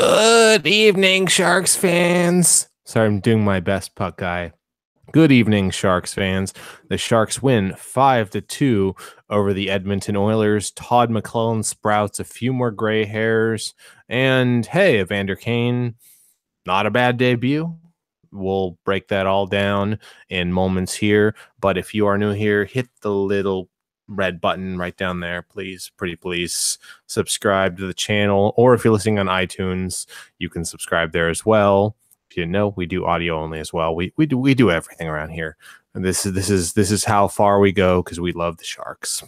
Good evening, Sharks fans. Sorry, I'm doing my best, puck guy. Good evening, Sharks fans. The Sharks win 5-2 over the Edmonton Oilers. Todd McClellan sprouts a few more gray hairs. And hey, Evander Kane, not a bad debut. We'll break that all down in moments here. But if you are new here, hit the little red button right down there, please. Pretty please subscribe to the channel. Or if you're listening on iTunes, you can subscribe there as well. If you know, we do audio only as well. We do everything around here. And this is how far we go because we love the Sharks.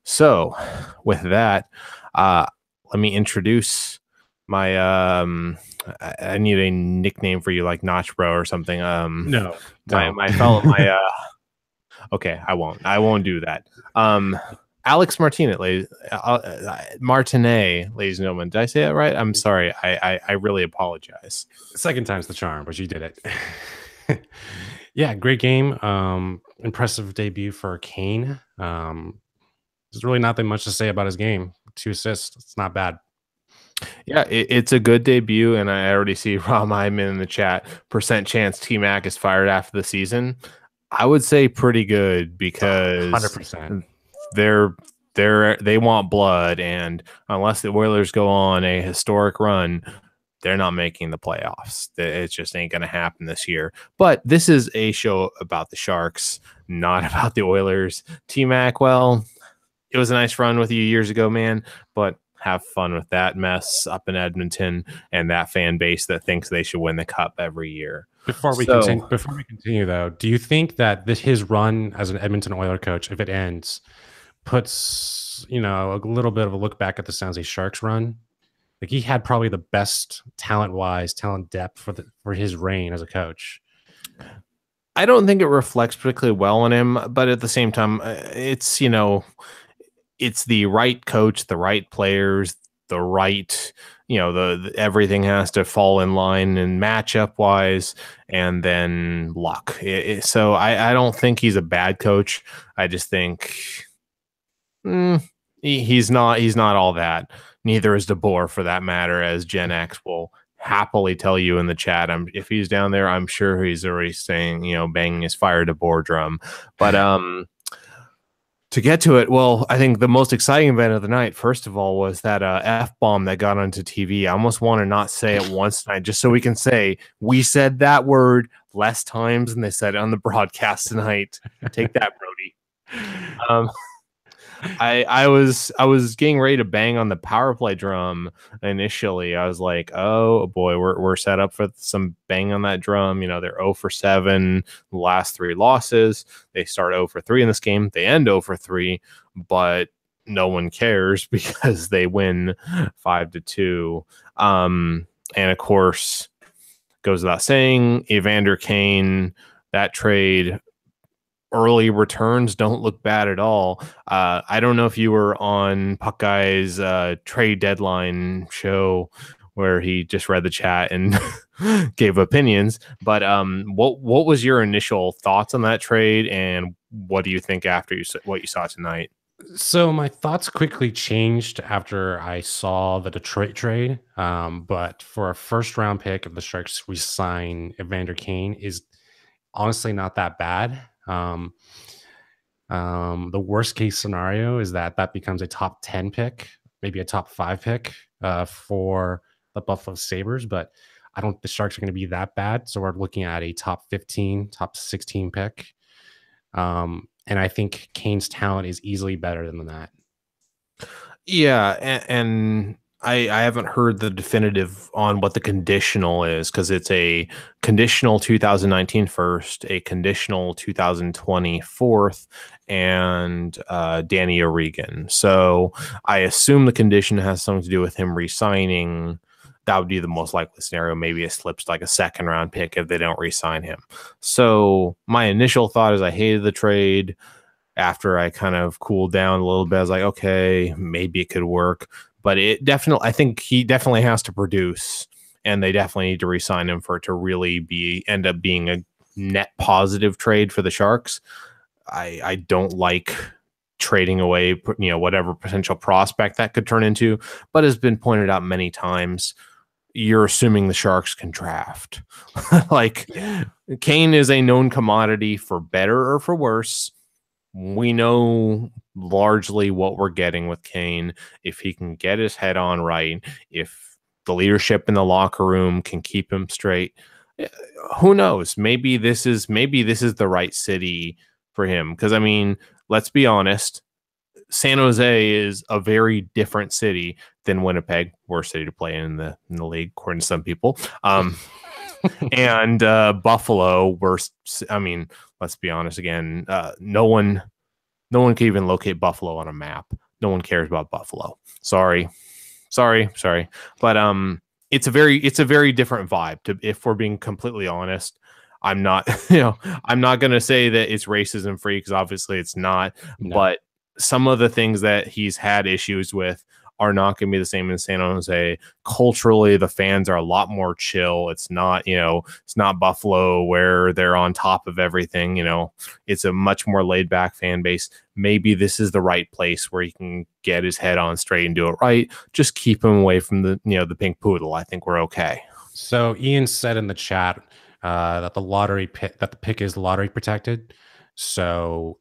So with that, let me introduce my I need a nickname for you, like Notch Bro or something. No, my fellow okay, I won't do that. Alex Martinez, Martinet, ladies and gentlemen. Did I say that right? I'm sorry. I really apologize. Second time's the charm, but you did it. Yeah, great game. Impressive debut for Kane. There's really nothing much to say about his game. 2 assists. It's not bad. Yeah, it's a good debut, and I already see Rom Hyman in the chat. Percent chance T-Mac is fired after the season. I would say pretty good because 100%. They want blood, and unless the Oilers go on a historic run, they're not making the playoffs. It just ain't going to happen this year. But this is a show about the Sharks, not about the Oilers. T-Mac, well, it was a nice run with you years ago, man, but have fun with that mess up in Edmonton and that fan base that thinks they should win the cup every year. Before we continue, though, do you think that his run as an Edmonton Oilers coach, if it ends, puts a little bit of a look back at the San Jose Sharks run? Like, he had probably the best talent depth for his reign as a coach. I don't think it reflects particularly well on him, but at the same time, it's the right coach, the right players, the right, everything has to fall in line and matchup wise, and then luck. So I don't think he's a bad coach. I just think he's not all that. Neither is DeBoer, for that matter, as Gen X will happily tell you in the chat. If he's down there, I'm sure he's already saying, banging his fire DeBoer drum. But to get to it, well, I think the most exciting event of the night, first of all, was that F-bomb that got onto TV. I almost want to not say it once tonight, just so we can say we said that word less times than they said it on the broadcast tonight. Take that, Brody. I was getting ready to bang on the power play drum initially. I was like, oh boy, we're set up for some bang on that drum. They're 0 for 7 the last 3 losses. They start 0 for 3 in this game. They end 0 for 3, but no one cares because they win 5-2. And of course, goes without saying, Evander Kane, that trade, early returns don't look bad at all. I don't know if you were on Puck Guy's trade deadline show where he just read the chat and gave opinions, but what was your initial thoughts on that trade, and what do you think after what you saw tonight? So my thoughts quickly changed after I saw the Detroit trade, but for a first round pick, if the Sharks resign Evander Kane, is honestly not that bad. The worst case scenario is that becomes a top 10 pick, maybe a top 5 pick for the Buffalo Sabres, but I don't think the Sharks are going to be that bad. So we're looking at a top 15, top 16 pick. And I think Kane's talent is easily better than that. Yeah, and I haven't heard the definitive on what the conditional is, because it's a conditional 2019 first, a conditional 2020 fourth, and Danny O'Regan. So I assume the condition has something to do with him re-signing. That would be the most likely scenario. Maybe it slips like a second round pick if they don't re-sign him. So my initial thought is I hated the trade. After I kind of cooled down a little bit, I was like, okay, maybe it could work. But I think he definitely has to produce, and they definitely need to re-sign him for it to really end up being a net positive trade for the Sharks. I don't like trading away, whatever potential prospect that could turn into, but has been pointed out many times. you're assuming the Sharks can draft. Like, Kane is a known commodity for better or for worse. We know largely what we're getting with Kane. If he can get his head on right, if the leadership in the locker room can keep him straight, who knows? Maybe this is the right city for him. Because I mean, let's be honest, San Jose is a very different city than Winnipeg, worst city to play in the league, according to some people. And Buffalo, worst. I mean, let's be honest again. No one can even locate Buffalo on a map. No one cares about Buffalo. Sorry, but it's a very different vibe. If we're being completely honest, I'm not I'm not gonna say that it's racism free, because obviously it's not. No. But some of the things that he's had issues with are not going to be the same in San Jose. Culturally, the fans are a lot more chill. It's not, it's not Buffalo where they're on top of everything. It's a much more laid back fan base. Maybe this is the right place where he can get his head on straight and do it right. Just keep him away from the pink poodle. I think we're okay. So Ian said in the chat that the pick is lottery protected. So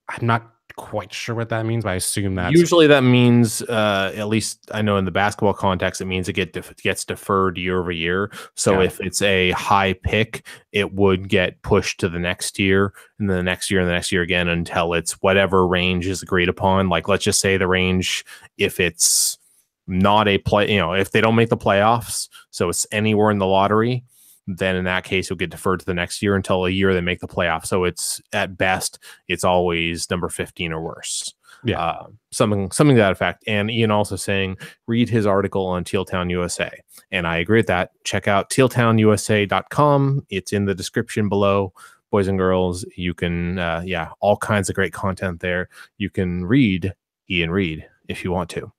I'm not quite sure what that means, but I assume that usually that means, at least I know in the basketball context, it means it gets deferred year over year. So if it's a high pick, it would get pushed to the next year, and then the next year and the next year again, until it's whatever range is agreed upon. Like, let's just say the range, if it's not a play, if they don't make the playoffs, so it's anywhere in the lottery, then in that case, it'll get deferred to the next year until a year they make the playoff. So it's, at best, it's always number 15 or worse. Yeah. Something to that effect. And Ian also saying, read his article on Teal Town USA. And I agree with that. Check out tealtownusa.com. It's in the description below. Boys and girls, you can, all kinds of great content there. You can read Ian Reed if you want to.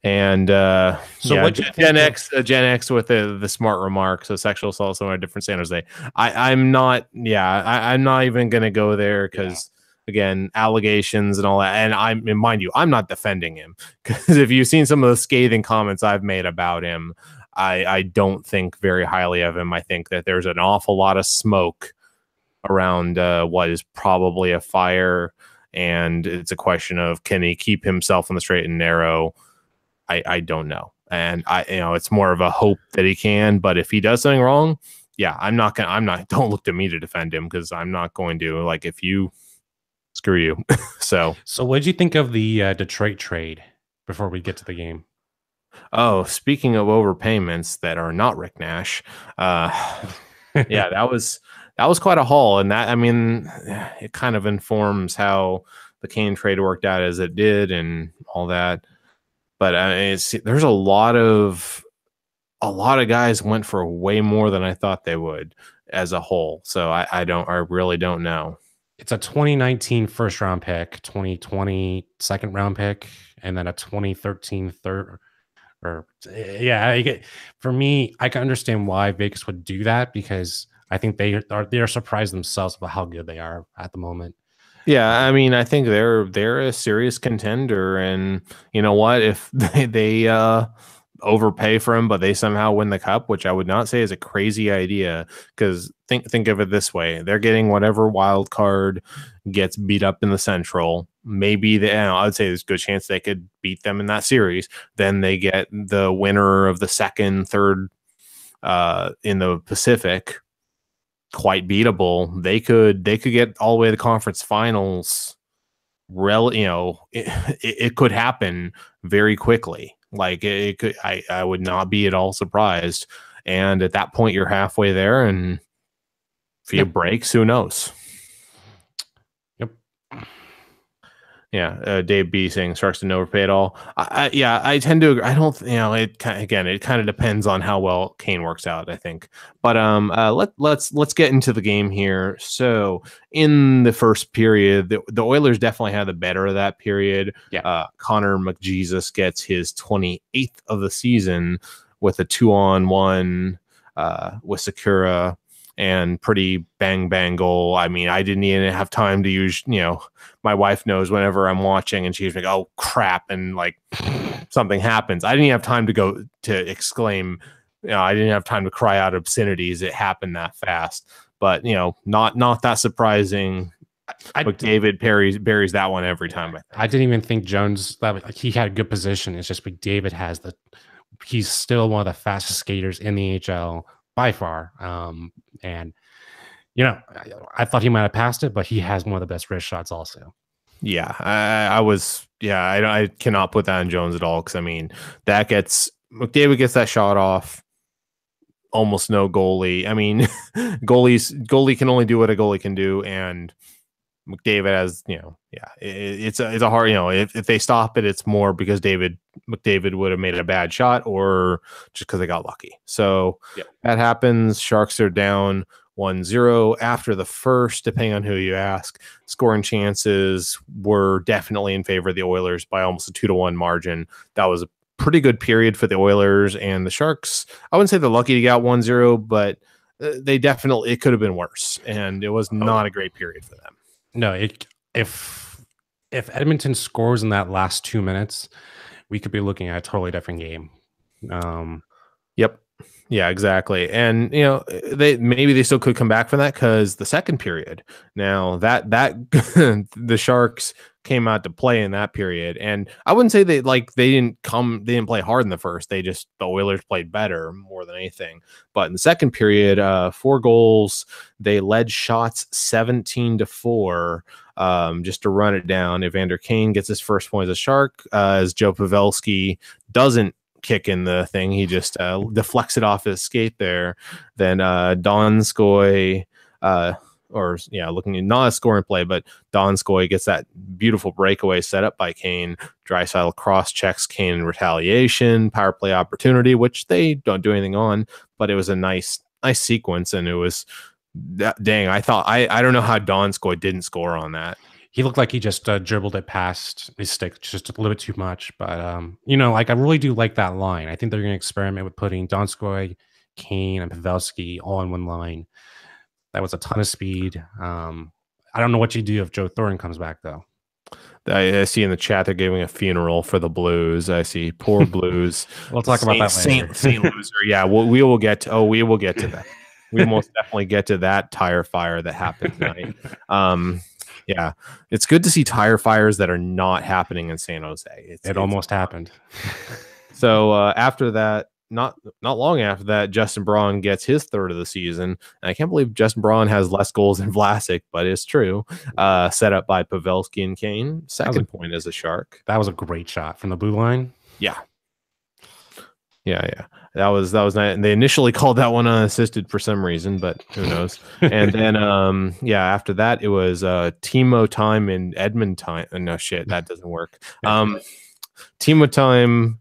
And Gen X with the smart remark. So sexual assault somewhere different San Jose. I'm not even gonna go there, because again, allegations and all that. And mind you, I'm not defending him, because if you've seen some of the scathing comments I've made about him, I don't think very highly of him. I think that there's an awful lot of smoke around what is probably a fire, and it's a question of, can he keep himself on the straight and narrow? I don't know. And it's more of a hope that he can, but if he does something wrong, don't look to me to defend him, because I'm not going to. Like, if you screw you. So what did you think of the Detroit trade before we get to the game? Oh, speaking of overpayments that are not Rick Nash, that was quite a haul. And that, I mean, it kind of informs how the Kane trade worked out as it did and all that. But there's a lot of guys went for way more than I thought they would as a whole. So I really don't know. It's a 2019 first round pick, 2020 second round pick, and then a 2013 third. For me, I can understand why Vegas would do that, because I think they are surprised themselves about how good they are at the moment. Yeah, I mean, I think they're a serious contender, and you know what? If they overpay for him, but they somehow win the cup, which I would not say is a crazy idea, because think of it this way: they're getting whatever wild card gets beat up in the Central. Maybe I'd say there's a good chance they could beat them in that series. Then they get the winner of the second, third in the Pacific. Quite beatable. They could get all the way to the conference finals. It could happen very quickly. Like, it could. I would not be at all surprised. And at that point, you're halfway there, and if you breaks, who knows? Yep. Yeah, Dave B saying Sharks didn't overpay at all. I tend to agree. I don't, it kind of depends on how well Kane works out, I think. But let's get into the game here. So in the first period, the Oilers definitely had the better of that period. Yeah. Connor McJesus gets his 28th of the season with a 2-on-1 with Sakura. And pretty bang goal. I mean, I didn't even have time to use, my wife knows whenever I'm watching and she's like, oh crap, and like something happens. I didn't have time to go to exclaim. I didn't have time to cry out obscenities. It happened that fast. But not that surprising. McDavid buries that one every time. I didn't even think Jones he had a good position. It's just McDavid he's still one of the fastest skaters in the AHL by far. And I thought he might have passed it, but he has one of the best wrist shots also. Yeah, I cannot put that on Jones at all, because McDavid gets that shot off. Almost no goalie. I mean, goalie can only do what a goalie can do, and McDavid has, it's a hard, if they stop it, it's more because McDavid would have made a bad shot, or just because they got lucky. So that happens. Sharks are down 1-0 after the first, depending on who you ask. Scoring chances were definitely in favor of the Oilers by almost a 2-1 margin. That was a pretty good period for the Oilers, and the Sharks, I wouldn't say they're lucky to get out 1-0, but it could have been worse, and it was not a great period for them. No, if Edmonton scores in that last 2 minutes, we could be looking at a totally different game. Yep. Yeah, exactly. And they still could come back from that, because the second period, now that the Sharks came out to play in that period, and I wouldn't say they didn't play hard in the first. The Oilers played better more than anything. But in the second period, 4 goals, they led shots 17-4. Just to run it down, Evander Kane gets his first point as a Shark, as Joe Pavelski doesn't kick in the thing. He just deflects it off his skate there. Then Donskoy, looking at not a scoring play, but Donskoy gets that beautiful breakaway set up by Kane. Draisaitl cross checks Kane in retaliation, power play opportunity, which they don't do anything on, but it was a nice sequence, and it was dang. I don't know how Donskoy didn't score on that. He looked like he just dribbled it past his stick just a little bit too much. But, I really do like that line. I think they're going to experiment with putting Donskoy, Kane, and Pavelski all in one line. That was a ton of speed. I don't know what you do if Joe Thornton comes back, though. I see in the chat they're giving a funeral for the Blues. I see poor Blues. We'll talk about that later. Saint loser. Yeah, we will get to that. We most definitely get to that tire fire that happened tonight. Yeah, it's good to see tire fires that are not happening in San Jose. It almost happened. So after that, not long after that, Justin Braun gets his third of the season. And I can't believe Justin Braun has less goals than Vlasic, but it's true. Set up by Pavelski and Kane. Second point as a Shark. That was a great shot from the blue line. Yeah. That was nice. And they initially called that one unassisted for some reason, but who knows? And then after that, it was Timo time in Edmonton. No shit, that doesn't work. Timo time,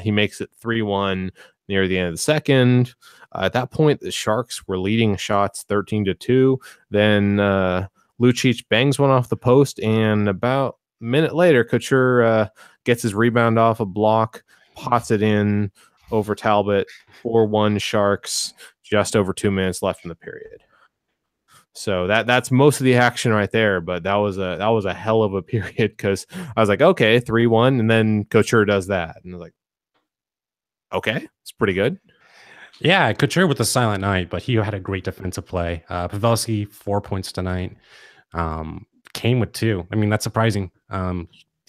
he makes it 3-1 near the end of the second. At that point, the Sharks were leading shots 13-2. Then Lucic bangs one off the post, and about a minute later, Couture gets his rebound off a block, pots it in over Talbot. 4-1 Sharks, just over 2 minutes left in the period. So that's most of the action right there, but that was a hell of a period, because I was like, okay, 3-1, and then Couture does that, and I was like, okay, it's pretty good. Yeah, Couture with a silent night, but he had a great defensive play. Pavelski 4 points tonight. Kane with 2. I mean, that's surprising.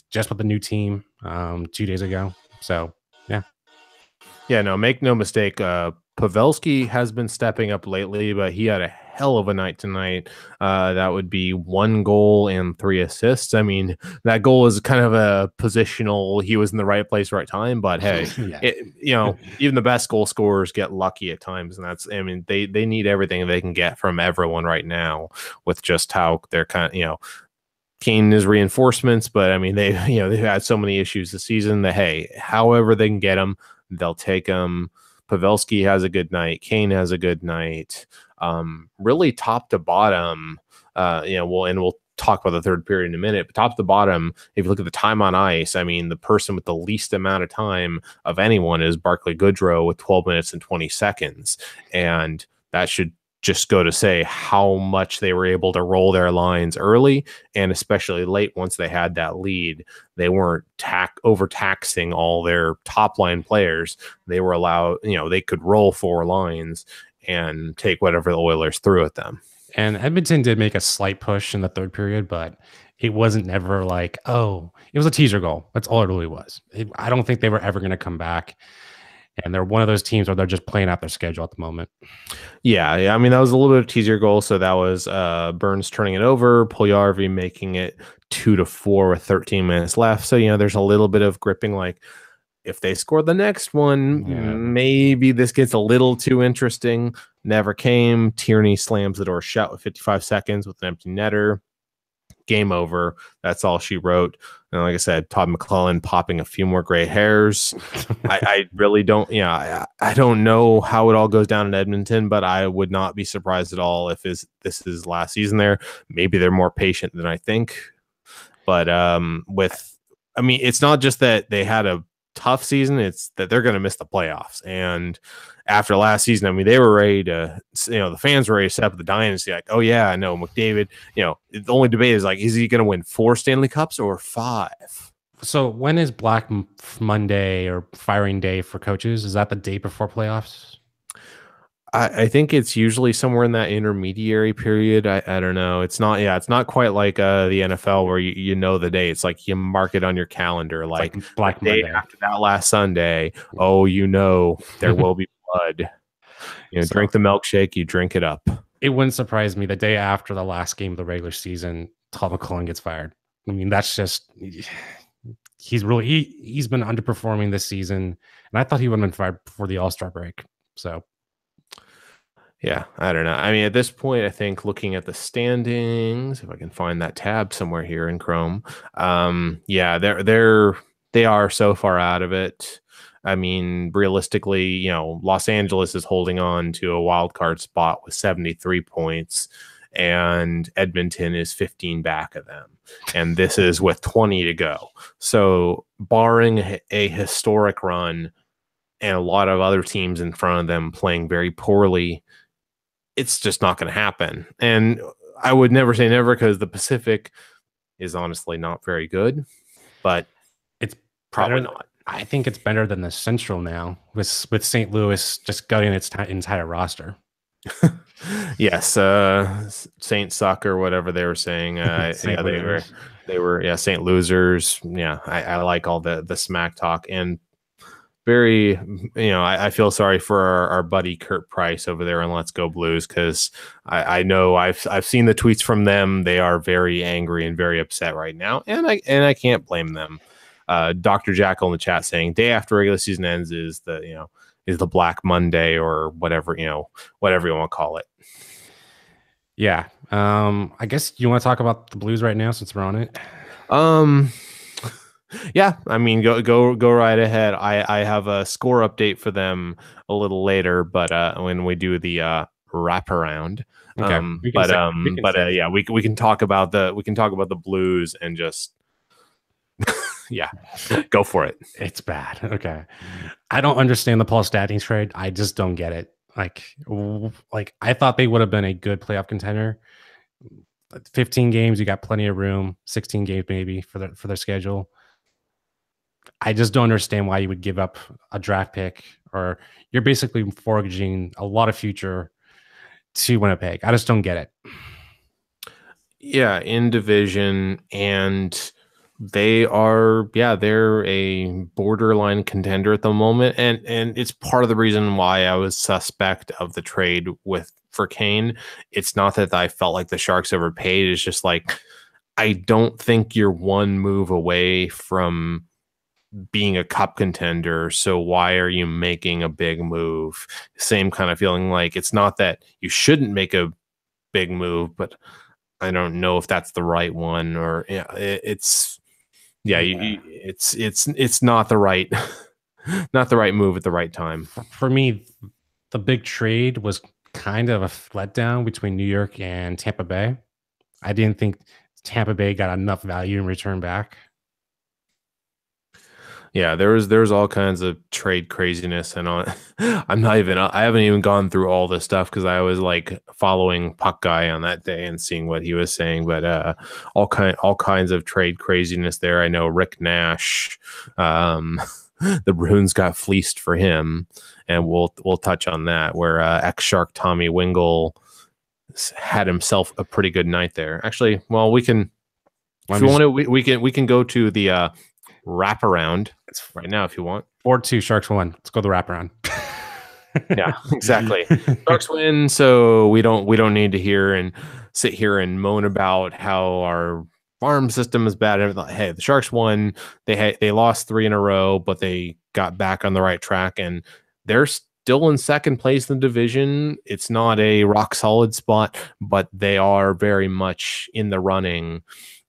Just with the new team 2 days ago. So yeah. Yeah, no, make no mistake. Pavelski has been stepping up lately, but he had a hell of a night tonight. That would be 1 goal and 3 assists. I mean, that goal is kind of a positional. He was in the right place, right time. But hey, even the best goal scorers get lucky at times, and they need everything they can get from everyone right now with just how they're kind of Kane is reinforcements, but I mean they've had so many issues this season that hey, however they can get them, they'll take them. Pavelski has a good night. Kane has a good night. Really top to bottom, we'll talk about the third period in a minute, but top to bottom, if you look at the time on ice, I mean, the person with the least amount of time of anyone is Barclay Goodrow with 12 minutes and 20 seconds. And that should just go to say how much they were able to roll their lines early, and especially late once they had that lead. They weren't overtaxing all their top line players. They were allowed, they could roll 4 lines and take whatever the Oilers threw at them. And Edmonton did make a slight push in the third period, but it wasn't never like, oh, it was a teaser goal. That's all it really was. I don't think they were ever going to come back. And they're one of those teams where they're just playing out their schedule at the moment. Yeah. I mean, that was a little bit of teaser goal. So that was Burns turning it over, Puljujarvi making it 2-4 with 13 minutes left. So, there's a little bit of gripping, like, if they score the next one, maybe this gets a little too interesting. Never came. Tierney slams the door shut with 55 seconds with an empty netter. Game over. That's all she wrote. And like I said, Todd McClellan popping a few more gray hairs. I really don't, I don't know how it all goes down in Edmonton, but I would not be surprised at all if this is last season there. Maybe they're more patient than I think. But it's not just that they had a tough season, it's that they're going to miss the playoffs. And after last season, I mean, they were ready to, the fans were ready to set up the dynasty. Like, oh yeah, I know McDavid. The only debate is like, is he going to win 4 Stanley Cups or 5? So when is Black Monday or firing day for coaches? Is that the day before playoffs? I think it's usually somewhere in that intermediary period. I don't know. It's not quite like the NFL where you know the day. It's like you mark it on your calendar, like Black Monday after that last Sunday. Oh, there will be blood. Drink the milkshake, you drink it up. It wouldn't surprise me the day after the last game of the regular season, Todd McClellan gets fired. I mean, that's just he's been underperforming this season, and I thought he would have been fired before the All-Star break. So. Yeah, I don't know. I mean, at this point, I think looking at the standings, if I can find that tab somewhere here in Chrome, they are so far out of it. I mean, realistically, Los Angeles is holding on to a wild card spot with 73 points, and Edmonton is 15 back of them. And this is with 20 to go. So, barring a historic run and a lot of other teams in front of them playing very poorly, it's just not going to happen. And I would never say never, because the Pacific is honestly not very good, but it's probably not. I think it's better than the Central now, with St. Louis just gutting its entire roster. Yes, Saint Suck or whatever they were saying. They were Saint Losers. Yeah, I like all the smack talk, and very, I feel sorry for our buddy Kurt Price over there in Let's Go Blues, because I know I've seen the tweets from them. They are very angry and very upset right now, and I can't blame them. Dr. Jackal in the chat saying day after regular season ends is the Black Monday, or whatever you want to call it. Yeah. I guess you want to talk about the Blues right now since we're on it. Yeah, I mean, go right ahead. I have a score update for them a little later, but when we do the wraparound, okay. we can talk about the Blues and just yeah, go for it. It's bad. Okay, I don't understand the Paul Stastny trade. I just don't get it. Like I thought they would have been a good playoff contender. 15 games, you got plenty of room. 16 games maybe for their schedule. I just don't understand why you would give up a draft pick, or you're basically mortgaging a lot of future to Winnipeg. I just don't get it. Yeah, in division, and they're a borderline contender at the moment, and it's part of the reason why I was suspect of the trade for Kane. It's not that I felt like the Sharks overpaid. It's just like, I don't think you're one move away from being a cup contender, so why are you making a big move? Same kind of feeling, like it's not that you shouldn't make a big move, but I don't know if that's the right one, or it's not the right not the right move at the right time. For me, the big trade was kind of a letdown between New York and Tampa Bay. I didn't think Tampa Bay got enough value in return back. Yeah, there's all kinds of trade craziness and on I haven't even gone through all this stuff because I was like following Puck Guy on that day and seeing what he was saying, but all kinds of trade craziness there. I know Rick Nash, the Bruins got fleeced for him, and we'll touch on that where ex Shark Tommy Wingle had himself a pretty good night there. Actually, well, we can if you want to we can go to the wraparound right now if you want. 4-2 Sharks won. Let's go the wraparound. Yeah, exactly. Sharks win, so we don't need to sit here and moan about how our farm system is bad. Hey, the Sharks won. They lost 3 in a row, but they got back on the right track, and they're still in second place in the division. It's not a rock solid spot, but they are very much in the running.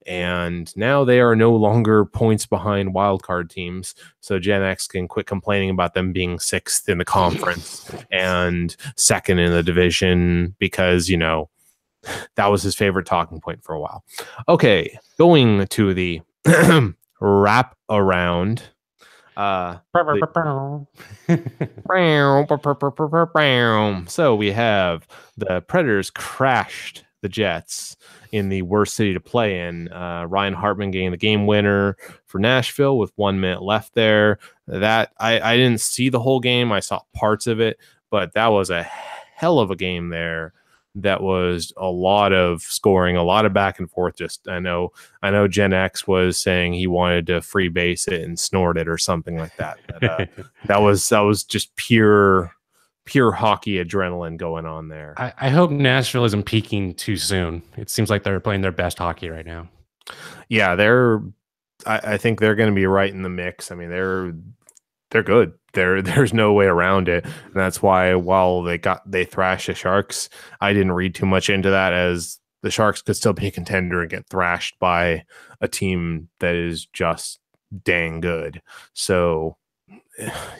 And now they are no longer points behind wildcard teams. So Gen X can quit complaining about them being 6th in the conference and 2nd in the division because, that was his favorite talking point for a while. Okay, going to the wrap around. So we have the Predators crashed the Jets in the worst city to play in. Ryan Hartman getting the game winner for Nashville with 1 minute left there. That I didn't see the whole game. I saw parts of it, but that was a hell of a game there. That was a lot of scoring, a lot of back and forth. Just I know Gen X was saying he wanted to free base it and snort it or something like that. But, that was just pure hockey adrenaline going on there. I hope Nashville isn't peaking too soon. It seems like they're playing their best hockey right now. Yeah, I think they're going to be right in the mix. I mean, they're good. There's no way around it. And that's why while they thrashed the Sharks, I didn't read too much into that, as the Sharks could still be a contender and get thrashed by a team that is just dang good. So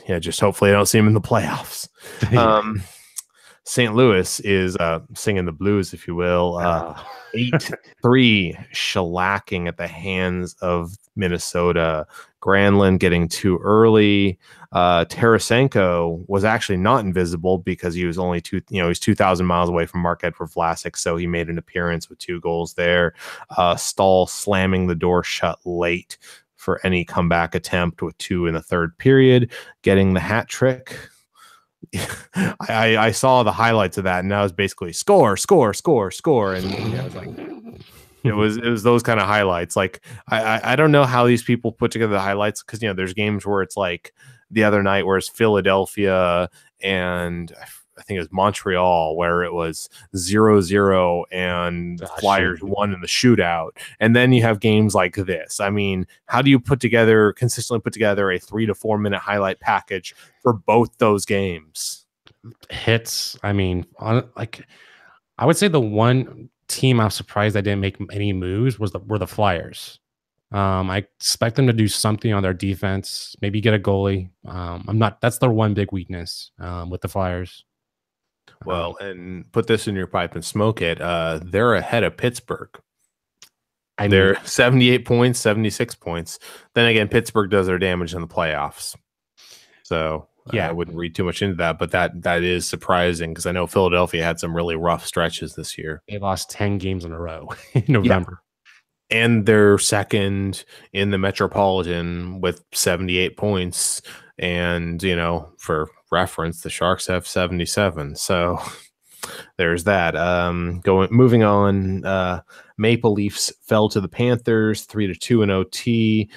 yeah, just hopefully I don't see him in the playoffs. St. Louis is singing the blues, if you will. 8-3 shellacking at the hands of Minnesota. Granlund getting too early. Tarasenko was actually not invisible because he was only he's 2,000 miles away from Marc-Edouard Vlasic, so he made an appearance with 2 goals there. Stahl slamming the door shut late for any comeback attempt with 2 in the third period, getting the hat trick. I saw the highlights of that, and that was basically score, and I was like, it was those kind of highlights. Like I don't know how these people put together the highlights, because there's games where it's like the other night where it's Philadelphia and I think it was Montreal where it was 0-0 and Flyers won in the shootout. And then you have games like this. I mean, how do you consistently put together a 3 to 4 minute highlight package for both those games? Hits. I mean, I would say the one team I'm surprised I didn't make any moves were the Flyers. I expect them to do something on their defense, maybe get a goalie. That's their one big weakness with the Flyers. Well, and put this in your pipe and smoke it. They're ahead of Pittsburgh. They're 78 points, 76 points. Then again, Pittsburgh does their damage in the playoffs. So yeah, I wouldn't read too much into that, but that is surprising because I know Philadelphia had some really rough stretches this year. They lost 10 games in a row in November. Yeah. And they're second in the Metropolitan with 78 points. And, for reference, the Sharks have 77. So there's that. Moving on, Maple Leafs fell to the Panthers 3-2 in OT.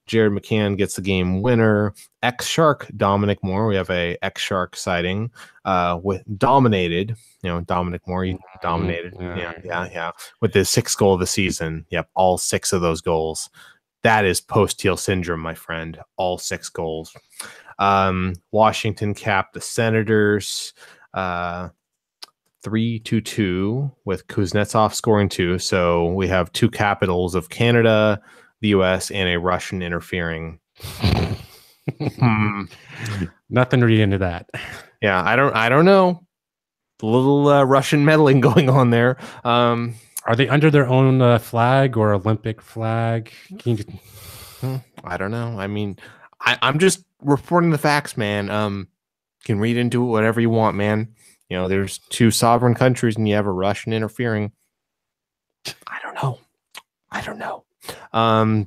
Jared McCann gets the game winner. Ex-Shark Dominic Moore. We have a ex-Shark sighting with dominated. Dominic Moore, he dominated. Yeah. With his 6th goal of the season. Yep, all 6 of those goals. That is post-Teal syndrome, my friend. All 6 goals. Washington capped the Senators 3-2 with Kuznetsov scoring 2. So we have 2 capitals of Canada, the U.S., and a Russian interfering. Nothing to read into that. Yeah, I don't know. A little Russian meddling going on there. Are they under their own flag or Olympic flag? I don't know. I mean, I'm just reporting the facts, man. You can read into it whatever you want, man. You know, there's two sovereign countries, and you have a Russian interfering. I don't know. I don't know.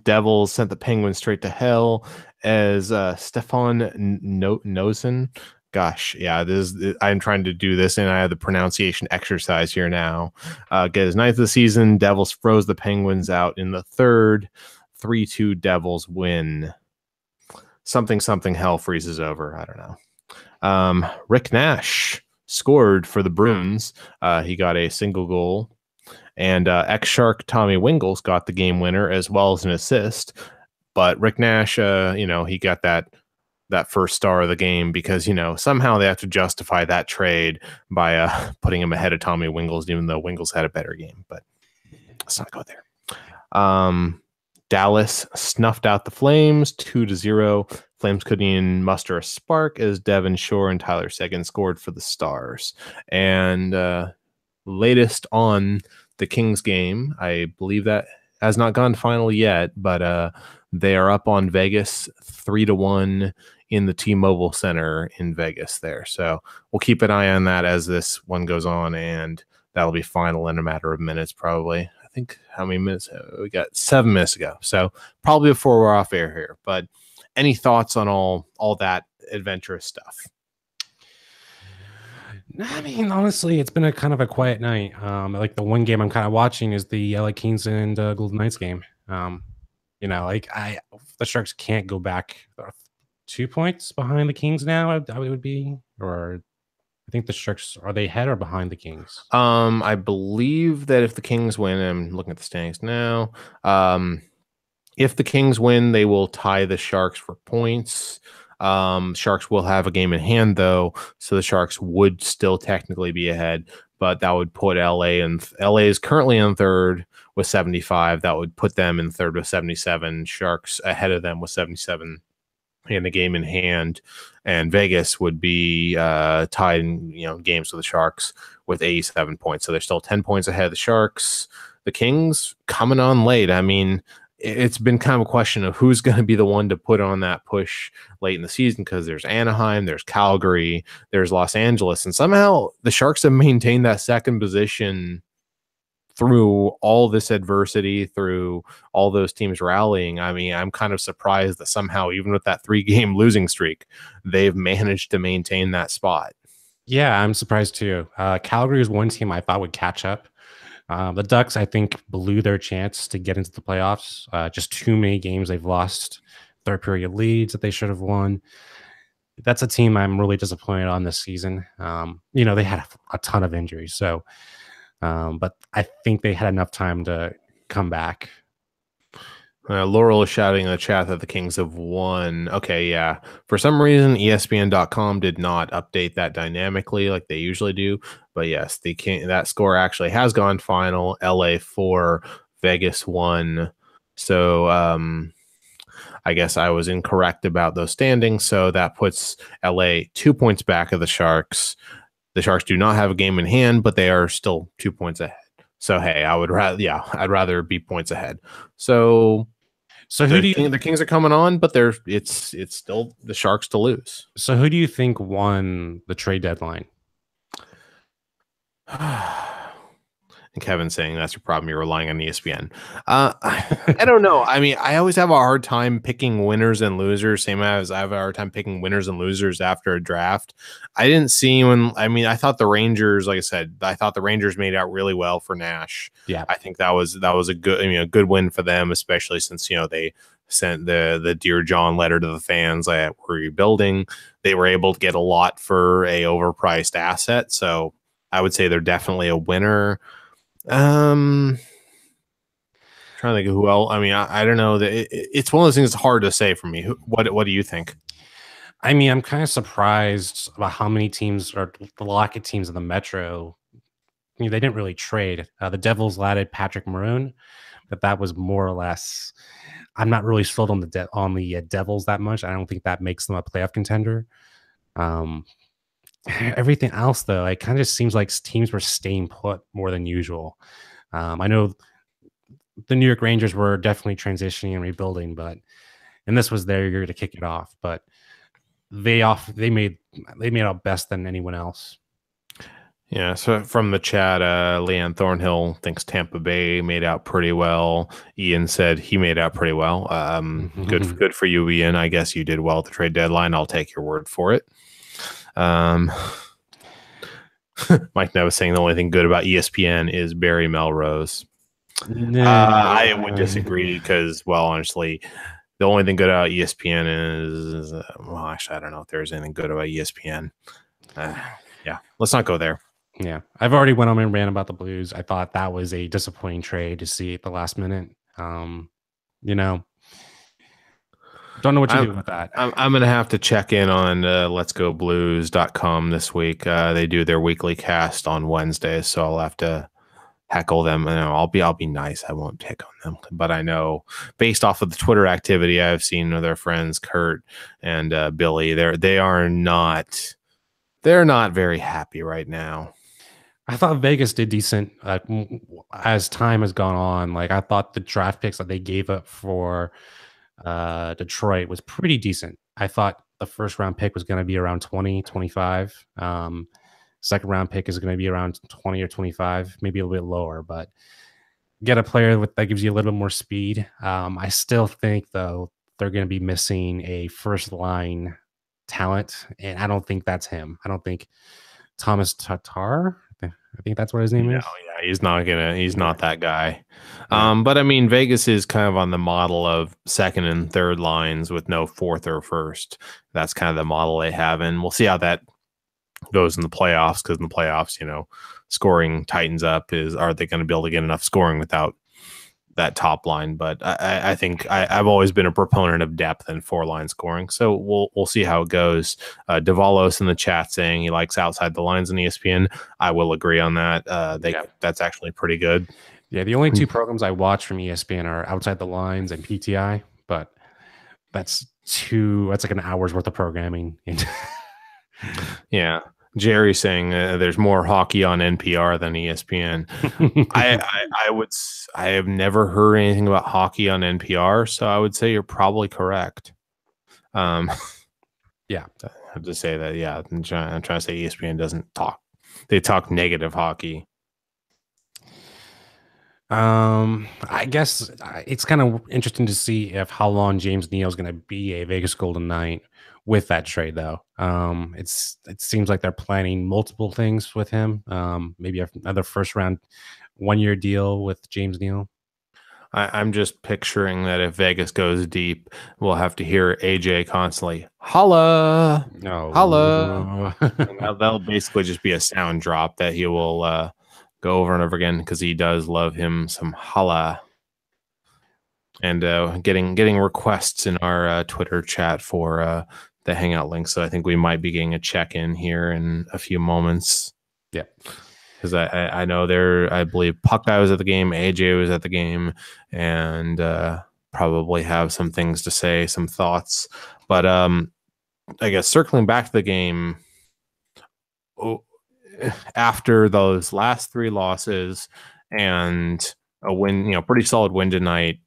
Devils sent the Penguins straight to hell as Stefan Nosen. Gosh, yeah, I'm trying to do this, and I have the pronunciation exercise here now. Get his ninth of the season. Devils froze the Penguins out in the third. 3-2 Devils win. Something hell freezes over. I don't know. Rick Nash scored for the Bruins. He got a single goal. And ex-Shark Tommy Wingles got the game winner as well as an assist. But Rick Nash, he got that first star of the game because, somehow they have to justify that trade by putting him ahead of Tommy Wingles, even though Wingles had a better game. But let's not go there. Dallas snuffed out the Flames 2-0. Flames couldn't even muster a spark as Devin Shore and Tyler Seguin scored for the Stars. And latest on the Kings game, I believe that has not gone final yet, but they are up on Vegas 3-1 in the T-Mobile Center in Vegas there. So we'll keep an eye on that as this one goes on, and that'll be final in a matter of minutes probably. I think how many minutes? We got 7 minutes ago. So probably before we're off air here. But any thoughts on all that adventurous stuff? I mean, honestly, it's been a kind of a quiet night. Like the one game I'm kind of watching is the LA Kings and Golden Knights game. The Sharks can't go back 2 points behind the Kings now. I would be, or I think the Sharks, are they ahead or behind the Kings? I believe that if the Kings win, I'm looking at the standings now. If the Kings win, they will tie the Sharks for points. Sharks will have a game in hand though, so the Sharks would still technically be ahead, but that would put LA, and LA is currently in third with 75. That would put them in third with 77. Sharks ahead of them with 77 in the game in hand, and Vegas would be tied in games with the Sharks with 87 points. So they're still 10 points ahead of the Sharks. The Kings coming on late. I mean, it's been kind of a question of who's going to be the one to put on that push late in the season, because there's Anaheim, there's Calgary, there's Los Angeles, and somehow the Sharks have maintained that second position through all this adversity, through all those teams rallying. I mean, I'm kind of surprised that somehow, even with that 3-game losing streak, they've managed to maintain that spot. Yeah, I'm surprised too. Calgary is one team I thought would catch up. The Ducks, I think, blew their chance to get into the playoffs. Just too many games they've lost, third period leads that they should have won. That's a team I'm really disappointed on this season. They had a ton of injuries, but I think they had enough time to come back. Laurel is shouting in the chat that the Kings have won. Okay, yeah. For some reason, ESPN.com did not update that dynamically like they usually do. But yes, that score actually has gone final. LA 4, Vegas 1. So I guess I was incorrect about those standings. So that puts LA 2 points back of the Sharks. The Sharks do not have a game in hand, but they are still 2 points ahead. So hey, I'd rather be points ahead. So who do you think the Kings are coming on, but it's still the Sharks to lose. So who do you think won the trade deadline? And Kevin's saying that's your problem. You're relying on ESPN. I don't know. I mean, I always have a hard time picking winners and losers. Same as I have a hard time picking winners and losers after a draft. I didn't see anyone. I mean, I thought the Rangers, like I said, the Rangers made out really well for Nash. Yeah, I think that was a good win for them, especially since they sent the Dear John letter to the fans that we're rebuilding. They were able to get a lot for a overpriced asset, so I would say they're definitely a winner. Trying to think of who else. I mean, I don't know. It's one of those things that's hard to say for me. What do you think? I mean, I'm kind of surprised about how many teams, or the lack of teams in the Metro. They didn't really trade. The Devils added Patrick Maroon, but that was more or less. I'm not really sold on the Devils that much. I don't think that makes them a playoff contender. Everything else, though, it kind of seems like teams were staying put more than usual. I know the New York Rangers were definitely transitioning and rebuilding, but and this was their year to kick it off. But they made out best than anyone else. Yeah, so from the chat, Leanne Thornhill thinks Tampa Bay made out pretty well. Ian said he made out pretty well. Good for you, Ian. I guess you did well at the trade deadline. I'll take your word for it. Mike Nevis saying the only thing good about ESPN is Barry Melrose. I would disagree because, well, honestly, the only thing good about ESPN is, well, actually, I don't know if there's anything good about ESPN. Yeah, let's not go there. Yeah, I've already went on and ran about the Blues. I thought that was a disappointing trade to see at the last minute. Don't know what to do with that. I'm going to have to check in on letsgoblues.com this week. They do their weekly cast on Wednesdays, so I'll have to heckle them. I'll be nice. I won't pick on them, but I know based off of the Twitter activity I've seen with their friends Kurt and Billy, they're not very happy right now. I thought Vegas did decent as time has gone on. Like I thought the draft picks that they gave up for Detroit was pretty decent. I thought the first round pick was going to be around 20, 25. Second round pick is going to be around 20 or 25, maybe a little bit lower, but get a player that gives you a little bit more speed. I still think though they're going to be missing a first line talent, and I don't think that's him. I don't think Thomas Tatar. I think that's what his name is. Yeah, he's not that guy. But I mean, Vegas is kind of on the model of second and third lines with no fourth or first. That's kind of the model they have, and we'll see how that goes in the playoffs. Because in the playoffs, scoring tightens up. Are they going to be able to get enough scoring without that top line? But I think I've always been a proponent of depth and four line scoring. So we'll see how it goes. Davalos in the chat saying he likes outside the lines in ESPN. I will agree on that. That's actually pretty good. Yeah, the only two programs I watch from ESPN are Outside the Lines and PTI, but that's like an hour's worth of programming. Yeah. Jerry saying there's more hockey on NPR than ESPN. I have never heard anything about hockey on NPR, so I would say you're probably correct. Yeah, I have to say that. Yeah, I'm trying to say ESPN doesn't talk. They talk negative hockey. I guess it's kind of interesting to see how long James Neal is going to be a Vegas Golden Knight with that trade, though. It seems like they're planning multiple things with him. Maybe another first round 1 year deal with James Neal. I'm just picturing that if Vegas goes deep, we'll have to hear AJ constantly holla, holla. That'll basically just be a sound drop that he will go over and over again because he does love him some holla. And getting requests in our Twitter chat for the Hangout link. So I think we might be getting a check-in here in a few moments. Yeah. Because I know I believe Puck Guy was at the game, AJ was at the game, and probably have some things to say, some thoughts. But I guess circling back to the game, after those last three losses and a win, pretty solid win tonight,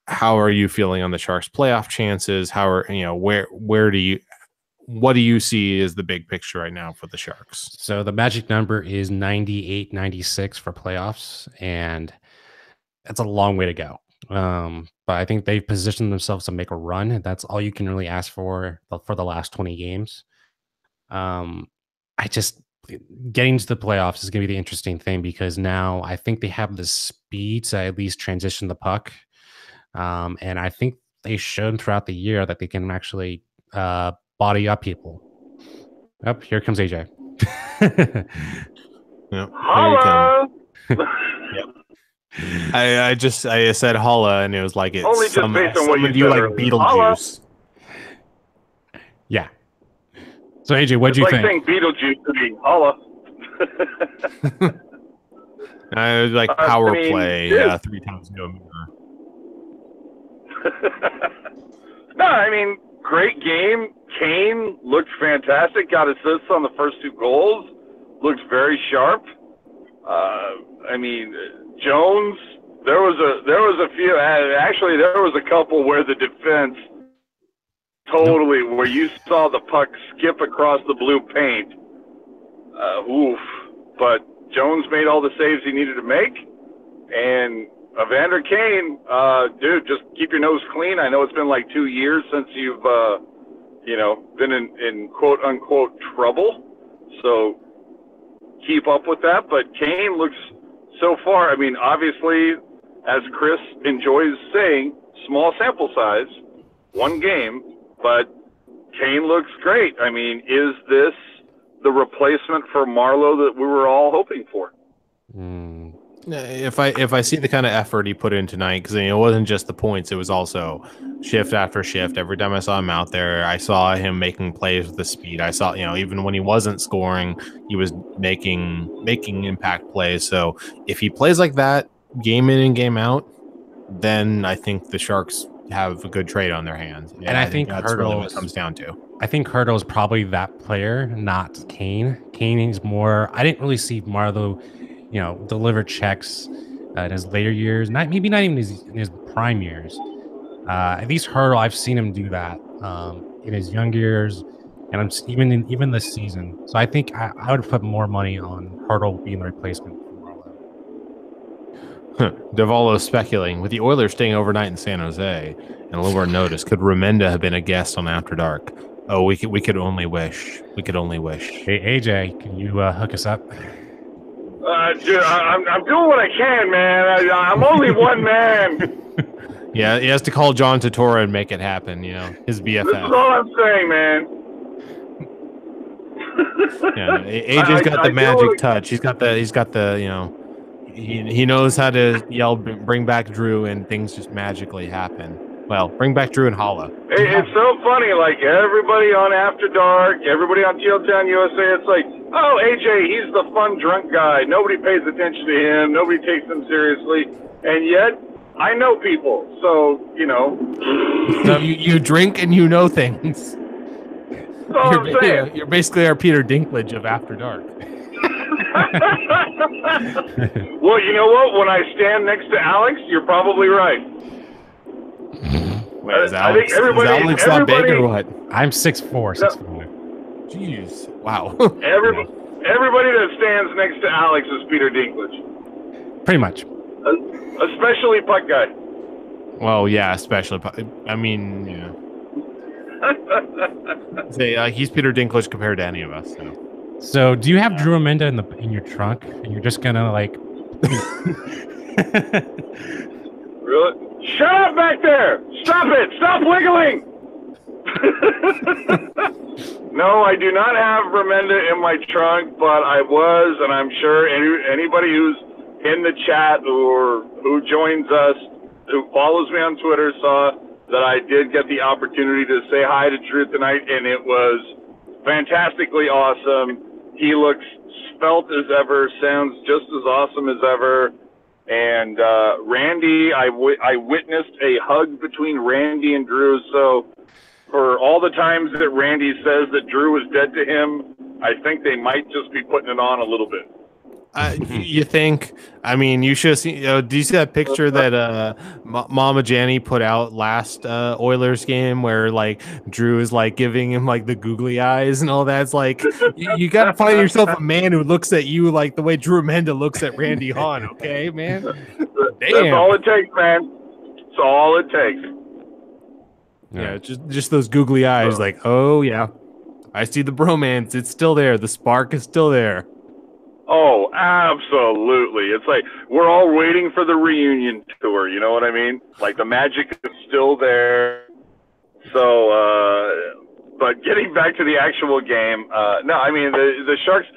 how are you feeling on the Sharks' playoff chances? What do you see as the big picture right now for the Sharks? So the magic number is 98, 96 for playoffs, and that's a long way to go. But I think they've positioned themselves to make a run, and that's all you can really ask for the last 20 games. Getting to the playoffs is going to be the interesting thing because now I think they have the speed to at least transition the puck. And I think they showed throughout the year that they can actually body up people. Up here comes AJ. Yep, holla! Yep. I said holla, and it was like it's only just based on what you like earlier. Beetlejuice. Yeah. So AJ, what'd you think? Saying Beetlejuice to me, holla. It was like power play. Yeah, 3 times no mirror. No, I mean, great game. Kane looked fantastic. Got assists on the first 2 goals. Looks very sharp. I mean, Jones There was a few. Actually, there was a couple where the defense totally, where you saw the puck skip across the blue paint. Oof. But Jones made all the saves he needed to make, and Evander Kane, dude, just keep your nose clean. I know it's been like 2 years since you've, been in quote unquote trouble. So keep up with that. But Kane looks so far. I mean, obviously, as Chris enjoys saying, small sample size, one game, but Kane looks great. I mean, is this the replacement for Marlowe that we were all hoping for? If I see the kind of effort he put in tonight, because it wasn't just the points, it was also shift after shift. Every time I saw him out there, I saw him making plays with the speed. I saw, even when he wasn't scoring, he was making impact plays. So if he plays like that game in and game out, then I think the Sharks have a good trade on their hands. And I think that's really what it comes down to. I think Hurdle is probably that player, not Kane. Kane is more. I didn't really see Marlowe, deliver checks in his later years. Maybe not even in his prime years. At least Hurdle, I've seen him do that in his young years, and even this season. So I think I would put more money on Hurdle being the replacement for Marlowe. Davalo speculating, with the Oilers staying overnight in San Jose and a little more notice, could Remenda have been a guest on After Dark? Oh, we could only wish. We could only wish. Hey, AJ, can you hook us up? Dude, I'm doing what I can, man. I'm only one man. Yeah, he has to call John Tortora and make it happen, his BFF. This is all I'm saying, man. Yeah, AJ's got the magic touch. He's got the he knows how to yell, bring back Drew, and things just magically happen. Well, bring back Drew and Holla. It's so funny, like everybody on After Dark, everybody on Teal Town USA, it's like, oh, AJ, he's the fun drunk guy. Nobody pays attention to him. Nobody takes him seriously. And yet, I know people. So, So you drink and you know things. That's all I'm saying. You're basically our Peter Dinklage of After Dark. Well, you know what? When I stand next to Alex, you're probably right. Wait, is Alex that big or what? I'm 6'4", 6'5". Jeez. Wow. Everybody that stands next to Alex is Peter Dinklage. Pretty much. Especially puck guy. Well, yeah, especially. I mean, yeah. Say, he's Peter Dinklage compared to any of us. So do you have Drew Remenda in your trunk, and you're just gonna like? Really? Shut up back there! Stop it! Stop wiggling! No, I do not have Remenda in my trunk, but I was, and I'm sure anybody who's in the chat or who joins us, who follows me on Twitter, saw that I did get the opportunity to say hi to Drew tonight, and it was fantastically awesome. He looks svelte as ever, sounds just as awesome as ever. And Randy, I witnessed a hug between Randy and Drew. So for all the times that Randy says that Drew is dead to him, I think they might just be putting it on a little bit. You think? I mean, you should see. Do you see that picture that Mama Janny put out last Oilers game, where like Drew is like giving him like the googly eyes and all that? It's like you got to find yourself a man who looks at you like the way Drew Remenda looks at Randy Hahn. Okay, man. Damn. That's all it takes, man. That's all it takes. Yeah, just those googly eyes. Like, oh yeah, I see the bromance. It's still there. The spark is still there. Oh, absolutely. It's like we're all waiting for the reunion tour, you know what I mean? Like the magic is still there. So, but getting back to the actual game, no, I mean, the Sharks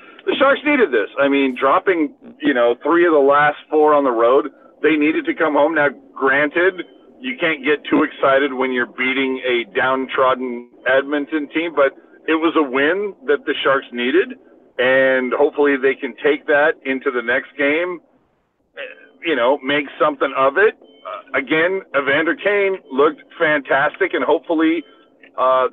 needed this. I mean, dropping, 3 of the last 4 on the road, they needed to come home. Now, granted, you can't get too excited when you're beating a downtrodden Edmonton team, but it was a win that the Sharks needed. And hopefully they can take that into the next game, make something of it. Again, Evander Kane looked fantastic, and hopefully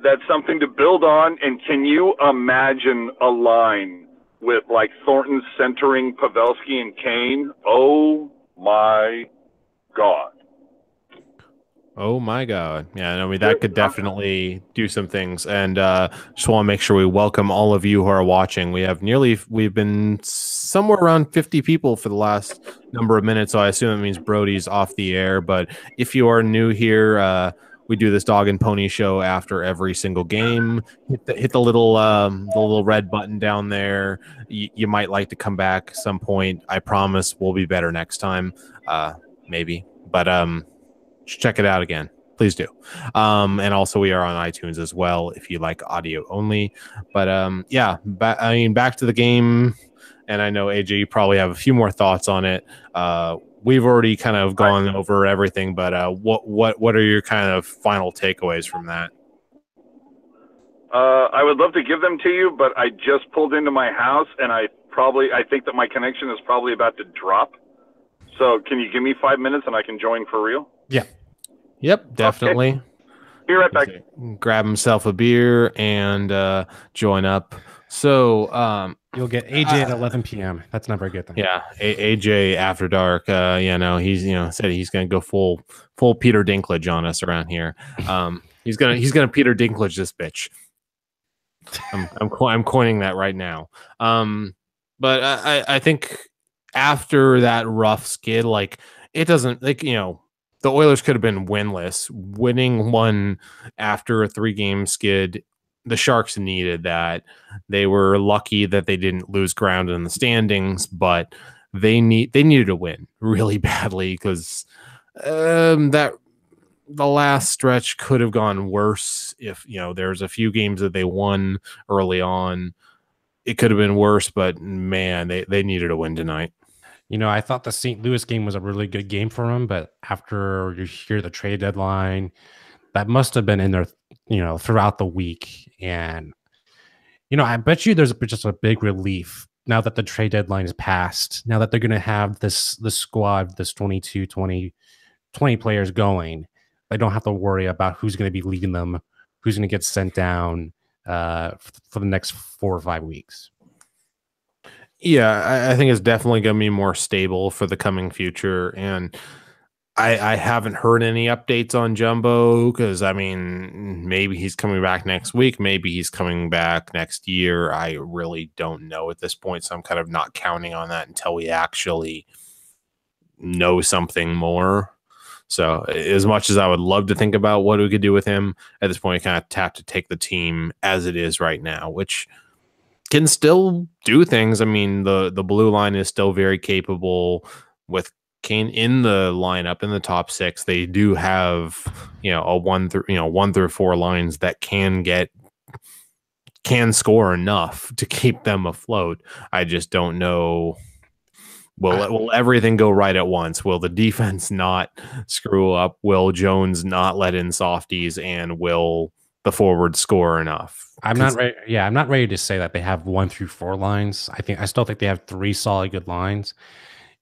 that's something to build on. And can you imagine a line with like Thornton centering Pavelski and Kane? Oh my God. Oh my God. Yeah, I mean, that could definitely do some things. And just want to make sure we welcome all of you who are watching. We've been somewhere around 50 people for the last number of minutes. So I assume it means Brody's off the air. But if you are new here, we do this dog and pony show after every single game. Hit the little red button down there. You might like to come back some point. I promise we'll be better next time. Maybe. But check it out again, please do. And also we are on iTunes as well if you like audio only. But yeah, back to the game. And I know AJ, you probably have a few more thoughts on it. We've already kind of gone over everything, but what are your kind of final takeaways from that? I would love to give them to you, but I just pulled into my house, and I think that my connection is probably about to drop. So can you give me 5 minutes and I can join for real? Yeah. Yep, definitely. Okay. Be right back. Grab himself a beer and join up. So you'll get AJ at 11 p.m. That's not very good then. Yeah, AJ after dark. He's said he's gonna go full Peter Dinklage on us around here. He's gonna Peter Dinklage this bitch. I'm coining that right now. But I think after that rough skid, like it doesn't the Oilers could have been winless. Winning one after a 3-game skid, the Sharks needed that. They were lucky that they didn't lose ground in the standings, but they needed to win really badly because that the last stretch could have gone worse if there's a few games that they won early on. It could have been worse, but man, they needed a win tonight. I thought the St. Louis game was a really good game for him, but after you hear the trade deadline, that must have been in there, throughout the week. And, I bet you there's just a big relief now that the trade deadline is passed, now that they're going to have this squad, this 20 players going. They don't have to worry about who's going to be leading them, who's going to get sent down for the next 4 or 5 weeks. Yeah, I think it's definitely going to be more stable for the coming future. And I haven't heard any updates on Jumbo because, maybe he's coming back next week. Maybe he's coming back next year. I really don't know at this point. So I'm kind of not counting on that until we actually know something more. So as much as I would love to think about what we could do with him, at this point, I kind of have to take the team as it is right now, which can still do things. The blue line is still very capable with Kane in the lineup in the top 6. They do have a 1 through 4 lines that can score enough to keep them afloat. I just don't know. Will everything go right at once? Will the defense not screw up? Will Jones not let in softies? And will the forward score enough? I'm not ready. Yeah, I'm not ready to say that they have 1 through 4 lines. I still think they have 3 solid good lines.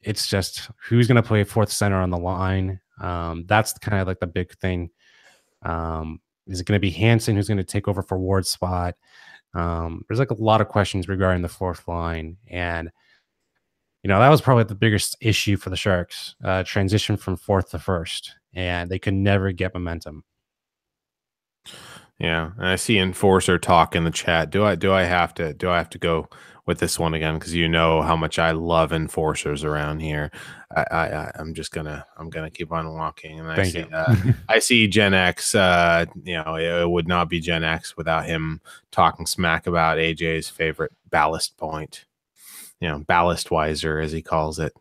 It's just who's going to play 4th center on the line. That's kind of like the big thing. Is it going to be Hansen who's going to take over for Ward's spot? There's like a lot of questions regarding the 4th line, and that was probably the biggest issue for the Sharks. Transition from 4th to 1st, and they could never get momentum. Yeah, and I see Enforcer talk in the chat. Do I have to go with this one again? Because how much I love Enforcers around here. I'm gonna keep on walking. And I see Gen X. It would not be Gen X without him talking smack about AJ's favorite ballast point. Ballast wiser, as he calls it.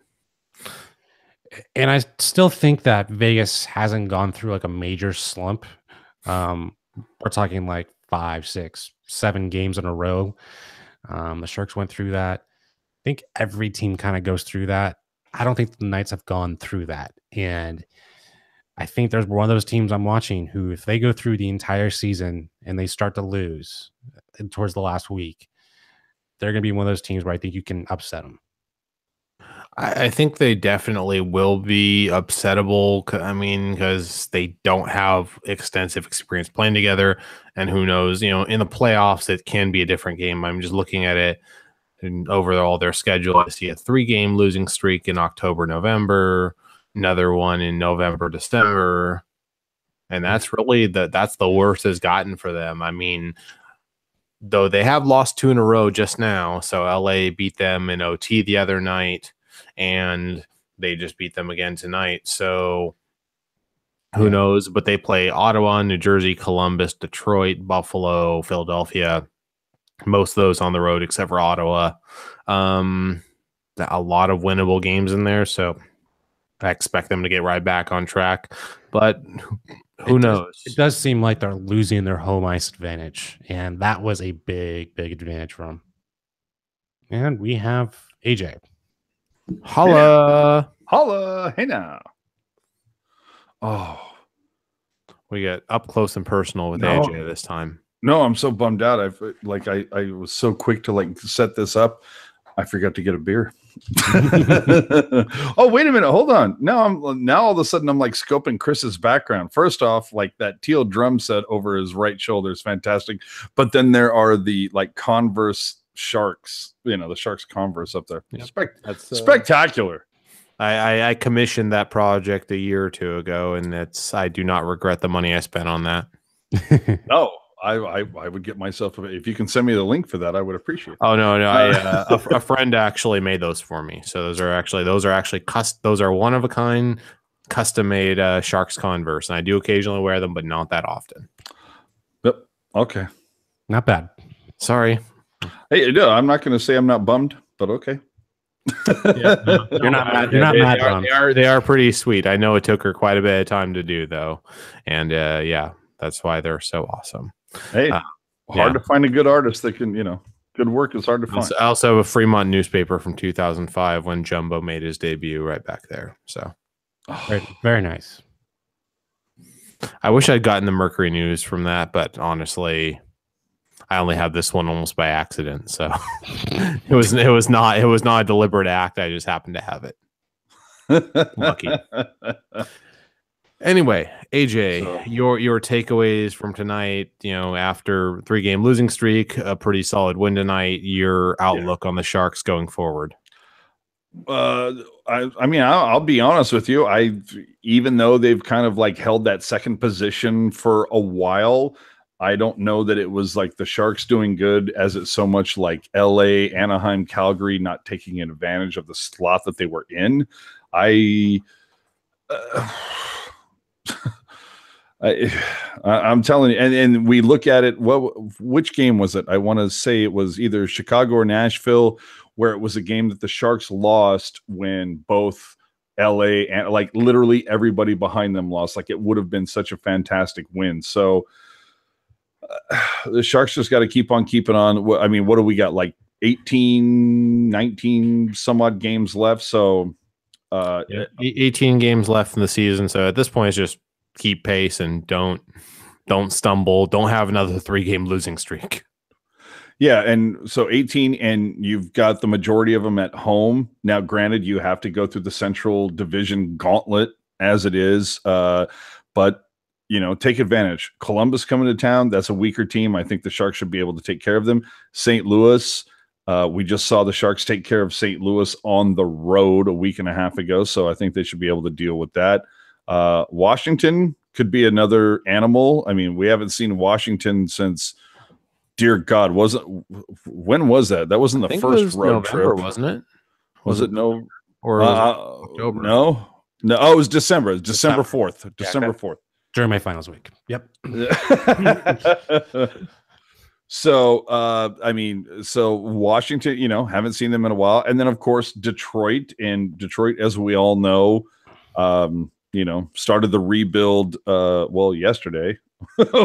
And I still think that Vegas hasn't gone through like a major slump. We're talking like 5, 6, 7 games in a row. The Sharks went through that. I think every team kind of goes through that. I don't think the Knights have gone through that. And I think there's one of those teams I'm watching who, if they go through the entire season and they start to lose towards the last week, they're going to be one of those teams where I think you can upset them. I think they definitely will be upsettable. Because they don't have extensive experience playing together, and who knows, in the playoffs, it can be a different game. I'm just looking at it and overall their schedule. I see a 3-game losing streak in October, November. another one in November, December. And that's really that's the worst it's gotten for them. I mean, though they have lost 2 in a row just now. So LA beat them in OT the other night, and they just beat them again tonight. So who knows? But they play Ottawa, New Jersey, Columbus, Detroit, Buffalo, Philadelphia. Most of those on the road except for Ottawa. A lot of winnable games in there. So I expect them to get right back on track. But who knows? It does seem like they're losing their home ice advantage, and that was a big advantage for them. And we have AJ. Holla. Holla. Hey now. Oh. We get up close and personal with AJ this time. No, I'm so bummed out. I was so quick to set this up. I forgot to get a beer. Oh, wait a minute. Hold on. Now all of a sudden I'm scoping Chris's background. First off, that Teal drum set over his right shoulder is fantastic. But then there are the Converse Sharks, the Sharks Converse up there. Yep. That's spectacular. I commissioned that project a year or two ago, and I do not regret the money I spent on that. No. I would get myself, if you can send me the link for that, I would appreciate it. Oh no, a friend actually made those for me. So those are actually those are one of a kind, custom made Sharks Converse, and I do occasionally wear them, but not that often. Yep. Okay. Not bad. Sorry. Hey, no, I'm not going to say I'm not bummed, but okay. You're not mad. You're not mad. They are pretty sweet. I know it took her quite a bit of time to do though, and that's why they're so awesome. Hey, hard to find a good artist that can, good work is hard to find. I also have a Fremont newspaper from 2005 when Jumbo made his debut right back there. So very, very nice. I wish I'd gotten the Mercury News from that, but honestly, I only have this one almost by accident. So it was not a deliberate act. I just happened to have it. Lucky. Anyway, AJ, your takeaways from tonight, after 3-game losing streak, a pretty solid win tonight, your outlook on the Sharks going forward. I'll be honest with you. Even though they've kind of held that second position for a while, I don't know that it was the Sharks doing good as it's so much LA, Anaheim, Calgary not taking advantage of the slot that they were in. I'm telling you, and we look at it. Which game was it? I want to say it was either Chicago or Nashville, where it was a game that the Sharks lost when both LA and literally everybody behind them lost. It would have been such a fantastic win. So the Sharks just got to keep on keeping on. What do we got? 18, 19 some odd games left. So 18 games left in the season. So at this point, it's just keep pace and don't stumble. Don't have another 3-game losing streak. Yeah, and so 18, and you've got the majority of them at home. Now, granted, you have to go through the Central Division gauntlet as it is, but take advantage. Columbus coming to town, that's a weaker team. I think the Sharks should be able to take care of them. St. Louis, we just saw the Sharks take care of St. Louis on the road a week and a half ago, so I think they should be able to deal with that. Washington could be another animal. We haven't seen Washington since, dear God, when was that? That wasn't the first road November, trip, wasn't it? Was it no? Or was it October? No. Oh, it was December. December 4th. December 4th. During my finals week. Yep. So, so Washington, haven't seen them in a while. And then, of course, Detroit. And Detroit, as we all know, started the rebuild, yesterday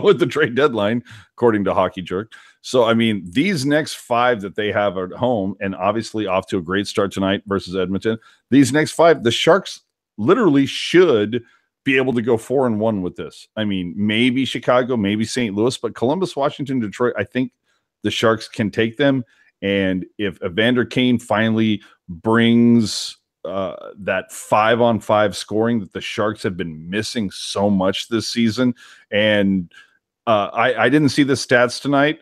with the trade deadline, according to Hockey Jerk. So, these next 5 that they have at home, and obviously off to a great start tonight versus Edmonton, these next 5, the Sharks literally should be able to go 4-1 with this. Maybe Chicago, maybe St. Louis, but Columbus, Washington, Detroit, I think the Sharks can take them. And if Evander Kane finally brings that 5-on-5 scoring that the Sharks have been missing so much this season, and I didn't see the stats tonight.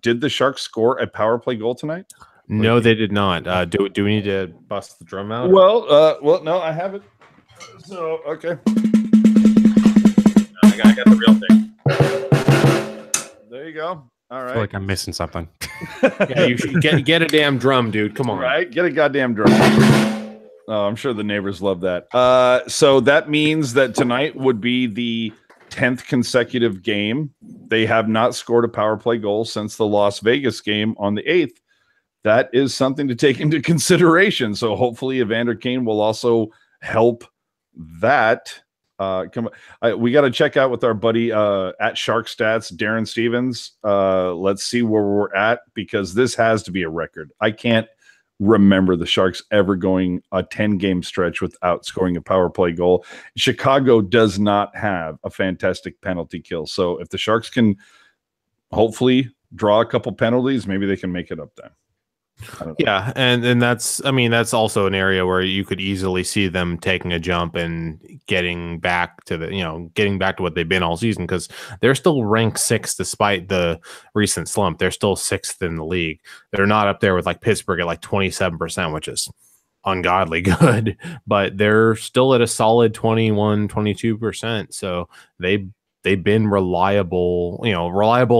Did the Sharks score a power play goal tonight? No, they did not. Do we need to bust the drum out? Well, no, I have it. So okay. I got the real thing. There you go. All I right. feel like I'm missing something. Yeah, you should get a damn drum, dude. Come on. Right. Get a goddamn drum. Oh, I'm sure the neighbors love that. So that means that tonight would be the 10th consecutive game. They have not scored a power play goal since the Las Vegas game on the 8th. That is something to take into consideration. So hopefully Evander Kane will also help that. We got to check out with our buddy at Shark Stats, Darren Stevens. Let's see where we're at, because this has to be a record. I can't remember the Sharks ever going a 10-game stretch without scoring a power play goal. Chicago does not have a fantastic penalty kill. So if the Sharks can hopefully draw a couple penalties, maybe they can make it up there. Yeah, and that's, I mean, that's also an area where you could easily see them taking a jump and getting back to what they've been all season, because they're still ranked 6th despite the recent slump. They're still 6th in the league. They're not up there with like Pittsburgh at like 27%, which is ungodly good, but they're still at a solid 22%. So they've been reliable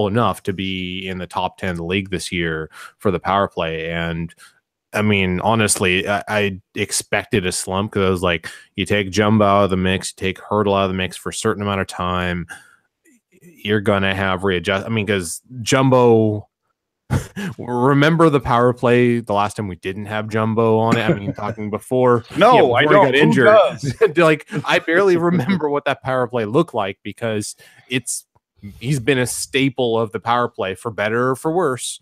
enough to be in the top 10 of the league this year for the power play. And I mean, honestly, I expected a slump, because I was like, you take Jumbo out of the mix, you take Hurdle out of the mix for a certain amount of time, you're going to have readjust. I mean, because Jumbo, remember the power play the last time we didn't have Jumbo on it? I mean, talking before, no, I don't. He got injured. Like, I barely remember what that power play looked like, because he's been a staple of the power play for better or for worse.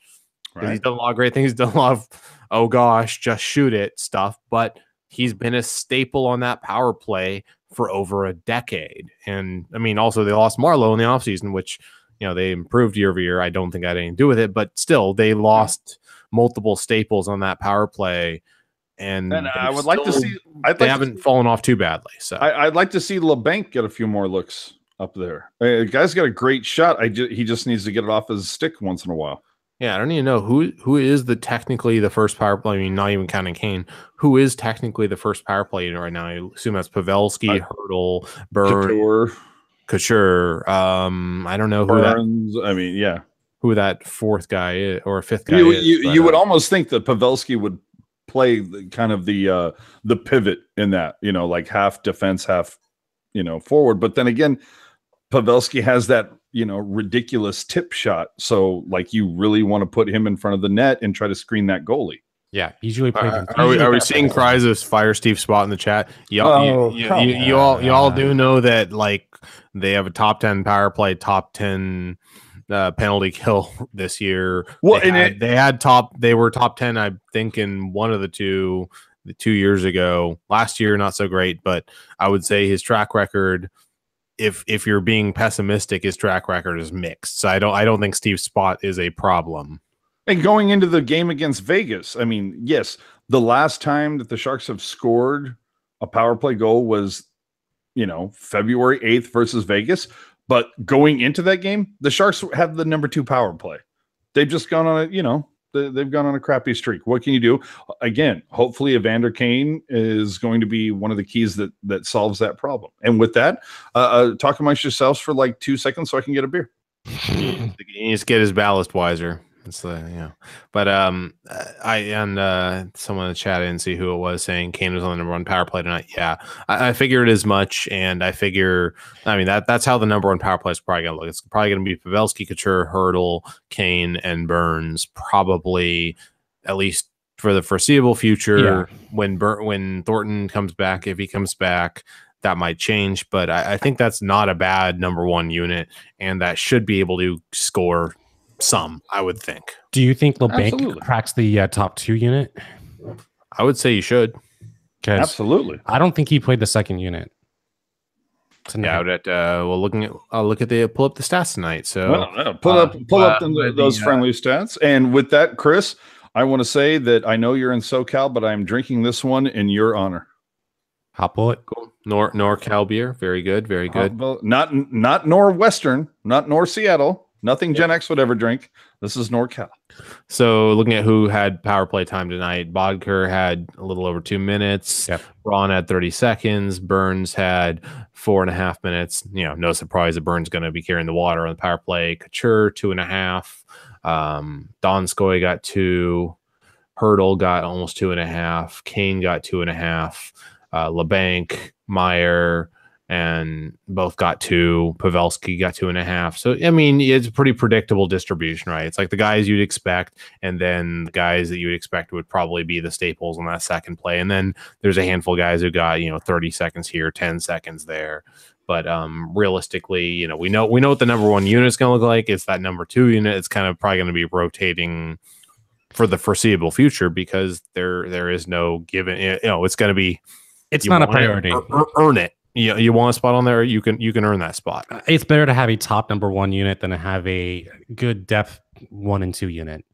Right. He's done a lot of great things. He's done a lot of, oh gosh, just shoot it stuff, but he's been a staple on that power play for over a decade. And I mean, also they lost Marlowe in the offseason, which, they improved year over year. I don't think that had anything to do with it, but still, they lost multiple staples on that power play, and I would like to see. They haven't fallen off too badly. So I'd like to see LeBanc get a few more looks up there. The guy's got a great shot. He just needs to get it off his stick once in a while. Yeah, I don't even know who is technically the first power play. I mean, not even counting Kane. Who is technically the first power play right now? I assume that's Pavelski, Hurdle, Burn. Couture. I don't know who Burns. I mean, yeah, who that fourth guy is, or fifth guy is. You would almost think that Pavelski would play the pivot in that, like half defense, half forward. But then again, Pavelski has that ridiculous tip shot. So like, you really want to put him in front of the net and try to screen that goalie. Yeah, usually are we seeing cries of Fire Steve spot in the chat? You all do know that, like, they have a top 10 power play, top 10 penalty kill this year. Well, they were top 10, I think, in one of the 2 years ago. Last year, not so great, but I would say his track record, if you're being pessimistic, his track record is mixed. So I don't think Steve's spot is a problem. And going into the game against Vegas, I mean, yes, the last time that the Sharks have scored a power play goal was, February 8th versus Vegas. But going into that game, the Sharks have the number 2 power play. They've just gone on they've gone on a crappy streak. What can you do? Again, hopefully Evander Kane is going to be one of the keys that solves that problem. And with that, talk amongst yourselves for like 2 seconds so I can get a beer. He needs to get his ballast wiser. It's but someone in the chat, I didn't see who it was, saying Kane was on the number 1 power play tonight. Yeah, I figured as much, and I mean that's how the number 1 power play is probably gonna look. It's probably gonna be Pavelski, Couture, Hurdle, Kane, and Burns, probably, at least for the foreseeable future. Yeah. When Thornton comes back, if he comes back, that might change, but I think that's not a bad number 1 unit, and that should be able to score some, I would think. Do you think LeBanc cracks the top 2 unit? I would say you should. Absolutely. I don't think he played the second unit tonight. Yeah, I'll look at pull up the stats tonight. So pull up those friendly stats. And with that, Chris, I want to say that I know you're in SoCal, but I'm drinking this one in your honor. Hop bullet. Cool. NorCal beer. Very good. Very good. Not Northwestern, not North Seattle. Nothing Gen X would ever drink. This is NorCal. So looking at who had power play time tonight, Bodker had a little over 2 minutes. Yep. Braun had 30 seconds. Burns had 4.5 minutes. No surprise that Burns going to be carrying the water on the power play. Couture 2.5. Donskoy got 2. Hurdle got almost 2.5. Kane got 2.5. LeBanc, Meyer, and both got 2. Pavelski got 2.5. So, I mean, it's a pretty predictable distribution, right? It's like the guys you'd expect, and then the guys that you would expect would probably be the staples on that second play. And then there's a handful of guys who got, 30 seconds here, 10 seconds there. But realistically, we know what the number 1 unit is going to look like. It's that number 2 unit. It's kind of probably going to be rotating for the foreseeable future because there is no given. It's going to be. It's not a priority. Earn it. You want a spot on there, you can earn that spot. It's better to have a top number 1 unit than to have a good depth 1 and 2 unit.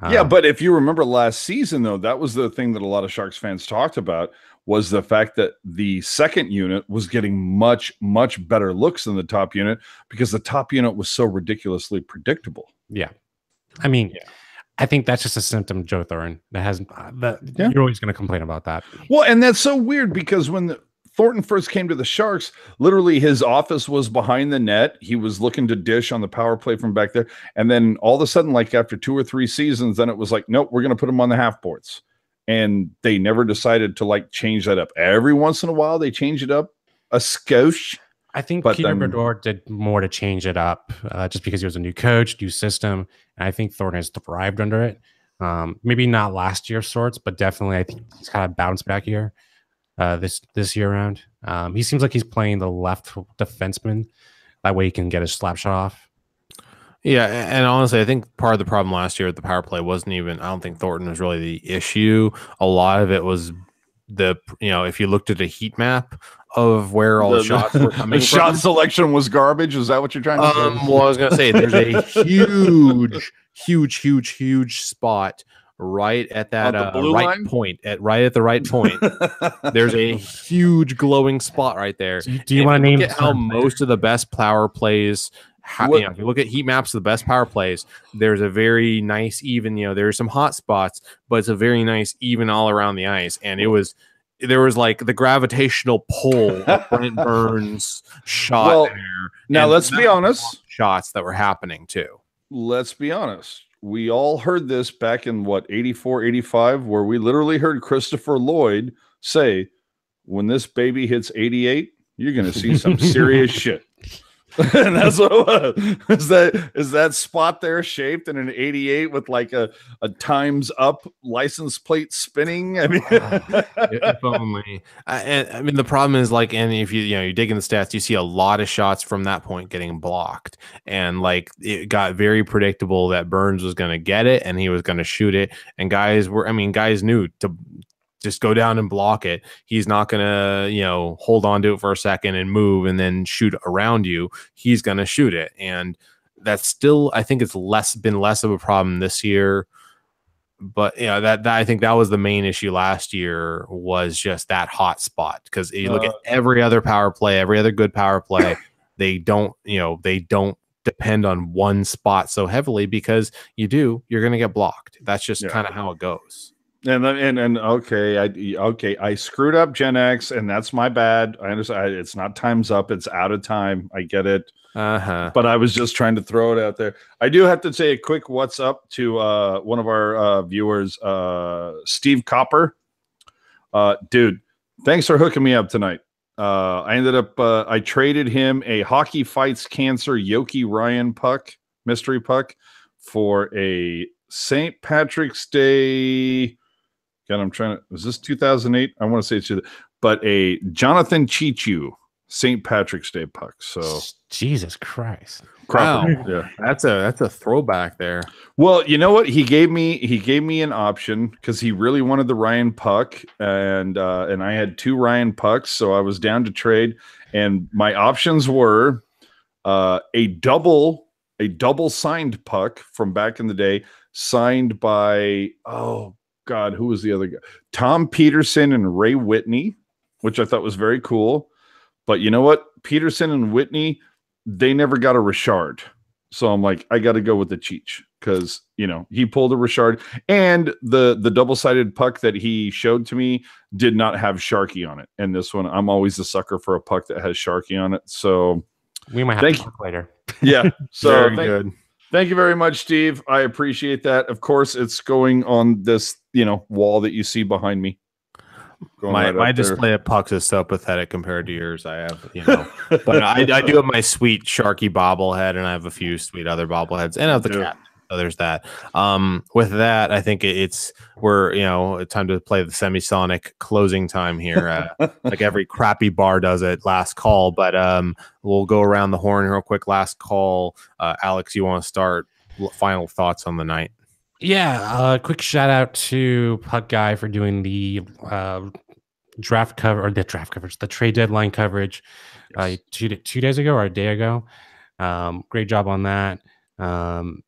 Yeah, but if you remember last season, though, that was the thing that a lot of Sharks fans talked about was the fact that the second unit was getting much, much better looks than the top unit because the top unit was so ridiculously predictable. Yeah. I mean, I think that's just a symptom of Joe Thornton. You're always going to complain about that. Well, and that's so weird because when Thornton first came to the Sharks, literally his office was behind the net. He was looking to dish on the power play from back there. And then all of a sudden, like after 2 or 3 seasons, then it was like, nope, we're going to put him on the half boards. And they never decided to like change that up. Every once in a while, they change it up a skosh. I think Peter Bedore did more to change it up just because he was a new coach, new system. And I think Thornton has thrived under it. Maybe not last year's sorts, but definitely I think he's kind of bounced back here this year around. He seems like he's playing the left defenseman. That way he can get his slap shot off. Yeah, and honestly, I think part of the problem last year at the power play wasn't even, I don't think Thornton was really the issue. A lot of it was if you looked at a heat map of where all the shots were coming from. Shot selection was garbage. Is that what you're trying to say? Well, I was going to say there's a huge spot right at that right point. Right at the right point. There's a huge glowing spot right there. Do you want to name how most of the best power plays? If you look at heat maps of the best power plays, there's a very nice even. There's some hot spots, but it's a very nice even all around the ice. And there was like the gravitational pull of Brent Burns shot there. Now let's be honest. Shots that were happening too. Let's be honest. We all heard this back in 84, 85, where we literally heard Christopher Lloyd say, when this baby hits 88, you're going to see some serious shit. And that's what it was. Is that spot there shaped in an 88 with like a times up license plate spinning? I mean, if only. I mean, the problem is like, and if you dig in the stats, you see a lot of shots from that point getting blocked, and like it got very predictable that Burns was going to get it and he was going to shoot it, and guys knew to just go down and block it. He's not going to, hold on to it for a second and move and then shoot around you. He's going to shoot it. And that's still, I think it's been less of a problem this year. But that I think that was the main issue last year, was just that hot spot. Because you look at every other power play, every other good power play, they don't depend on one spot so heavily, because you're going to get blocked. That's just kind of how it goes. And I screwed up Gen X, and that's my bad. I understand. It's not time's up. It's out of time. I get it. But I was just trying to throw it out there. I do have to say a quick what's up to one of our viewers, Steve Copper. Dude, thanks for hooking me up tonight. I ended up I traded him a Hockey Fights Cancer Yoki Ryan puck, mystery puck, for a St. Patrick's Day. God, I'm trying to. Was this 2008? I want to say it's, but a Jonathan Chichu St. Patrick's Day puck. So Jesus Christ! Wow, yeah, that's a throwback there. Well, you know what? He gave me an option because he really wanted the Ryan puck, and I had 2 Ryan pucks, so I was down to trade, and my options were a double signed puck from back in the day, signed by God, who was the other guy? Tom Peterson and Ray Whitney, which I thought was very cool. But you know what? Peterson and Whitney, they never got a Richard. So I'm like, I got to go with the Cheech because, he pulled a Richard, and the double-sided puck that he showed to me did not have Sharky on it. And this one, I'm always the sucker for a puck that has Sharky on it. So we might have to talk later. Yeah. So very good. Thank you very much, Steve. I appreciate that. Of course, it's going on this, wall that you see behind me. My display of pucks is so pathetic compared to yours. I have, but I do have my sweet Sharky bobblehead, and I have a few sweet other bobbleheads, and I have the cat. So there's that. With that, I think it's time to play the semisonic closing time here. Like every crappy bar does it, last call. But we'll go around the horn real quick. Last call. Alex, you want to start? Final thoughts on the night? Yeah, quick shout out to Puck Guy for doing the draft coverage, the trade deadline coverage, Yes. 2 days ago or a day ago. Great job on that. And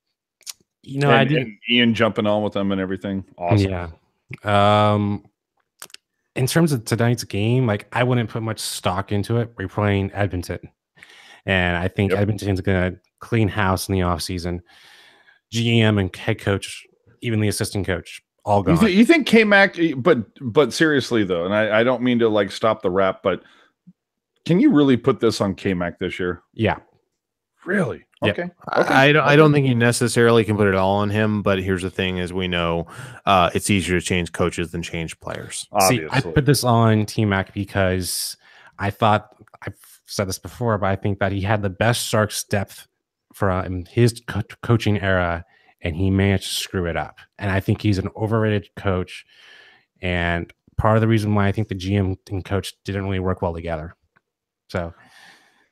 Ian jumping on with them and everything. Awesome. Yeah. In terms of tonight's game, I wouldn't put much stock into it. We're playing Edmonton, and I think Edmonton's going to clean house in the offseason. GM and head coach, even the assistant coach, all gone. You think K-Mac, but seriously though, and I don't mean to stop the rap, but can you really put this on K-Mac this year? Yeah. Really? Yep. Okay. I don't think you necessarily can put it all on him, but here's the thing: as we know, it's easier to change coaches than change players. Obviously. See, I put this on T-Mac because I thought, I've said this before, but I think that he had the best Sharks depth from his coaching era, and he managed to screw it up. And I think he's an overrated coach, and part of the reason why I think the GM and coach didn't really work well together. So,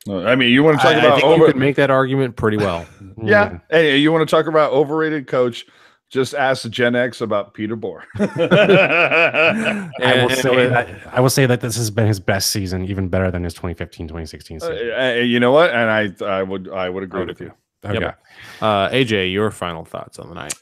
I mean, you want to talk about you could make that argument pretty well. Yeah. Hey, you want to talk about overrated coach? Just ask Gen X about Peter Bohr. I will say that this has been his best season, even better than his 2015-2016 season. You know what? And I would agree with you. Okay. Yep. AJ, your final thoughts on the night?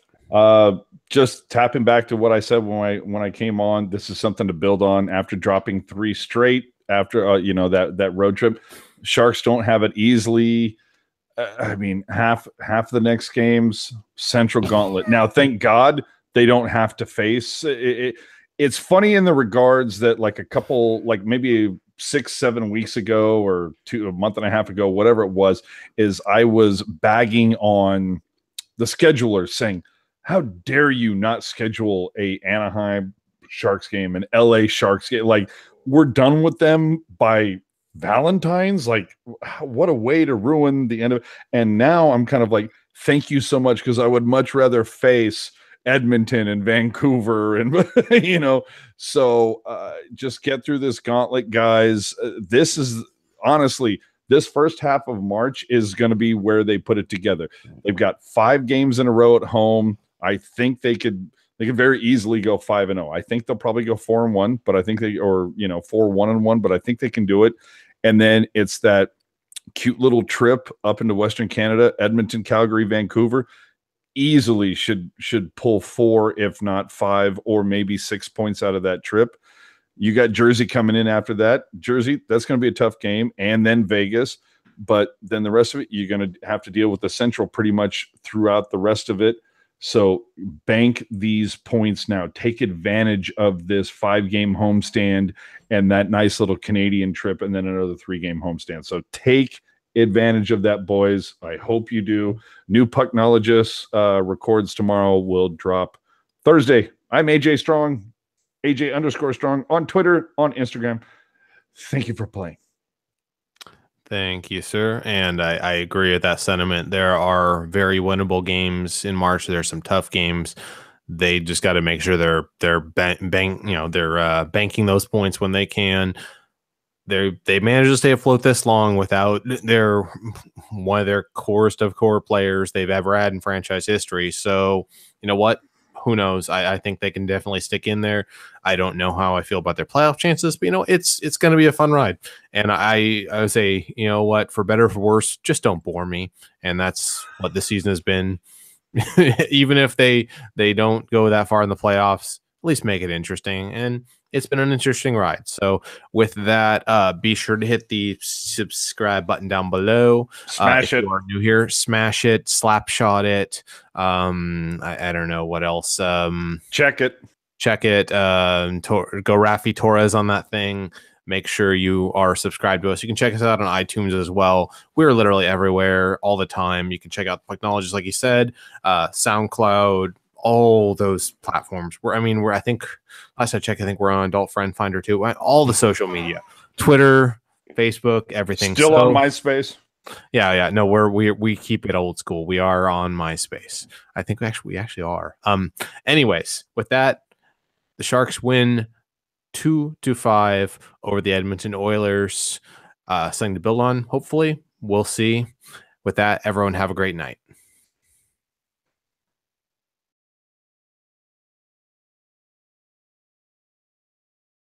Just tapping back to what I said when I came on. This is something to build on after dropping 3 straight after that road trip. Sharks don't have it easily. I mean, half the next games, Central Gauntlet. Now, thank God they don't have to face it. It's funny in the regards that a couple, maybe 6-7 weeks ago or a month and a half ago, whatever it was, is I was bagging on the schedulers saying, how dare you not schedule a Anaheim Sharks game, an LA Sharks game? We're done with them by Valentine's. What a way to ruin the end of it. And now I'm kind of thank you so much, because I would much rather face Edmonton and Vancouver and so just get through this gauntlet, guys. This is honestly, this first half of March is going to be where they put it together. They've got 5 games in a row at home. I think they could very easily go 5-0. I think they'll probably go 4-1, but I think 4-1-1, but I think they can do it. And then it's that cute little trip up into Western Canada, Edmonton, Calgary, Vancouver. Easily should pull 4, if not 5, or maybe 6 points out of that trip. You got Jersey coming in after that. Jersey, that's going to be a tough game, and then Vegas. But then the rest of it, you're going to have to deal with the Central pretty much throughout the rest of it. So bank these points now. Take advantage of this 5-game homestand and that nice little Canadian trip, and then another 3-game homestand. So take advantage of that, boys. I hope you do. New Pucknologist records tomorrow, will drop Thursday. I'm AJ Strong, AJ_Strong on Twitter, on Instagram. Thank you for playing. Thank you, sir. And I agree with that sentiment. There are very winnable games in March. There's some tough games. They just got to make sure they're banking those points when they can. They managed to stay afloat this long without one of their corest of core players they've ever had in franchise history. So you know what? Who knows? I think they can definitely stick in there. I don't know how I feel about their playoff chances, but it's going to be a fun ride. And I would say, you know what, for better or for worse, just don't bore me. And that's what this season has been. Even if they don't go that far in the playoffs, at least make it interesting. And it's been an interesting ride. So with that, be sure to hit the subscribe button down below. Smash if it. you are new here, smash it, slap shot it. I don't know what else. Check it. Check it. Go Rafi Torres on that thing. Make sure you are subscribed to us. You can check us out on iTunes as well. We're literally everywhere all the time. You can check out the technologies, like you said, SoundCloud, all those platforms. I think last I checked, I think we're on Adult Friend Finder too. All the social media, Twitter, Facebook, everything. Still on MySpace. Yeah. No, we keep it old school. We are on MySpace. I think we actually are. Anyways, with that, the Sharks win 2-5 over the Edmonton Oilers. Something to build on, hopefully. We'll see. With that, everyone have a great night.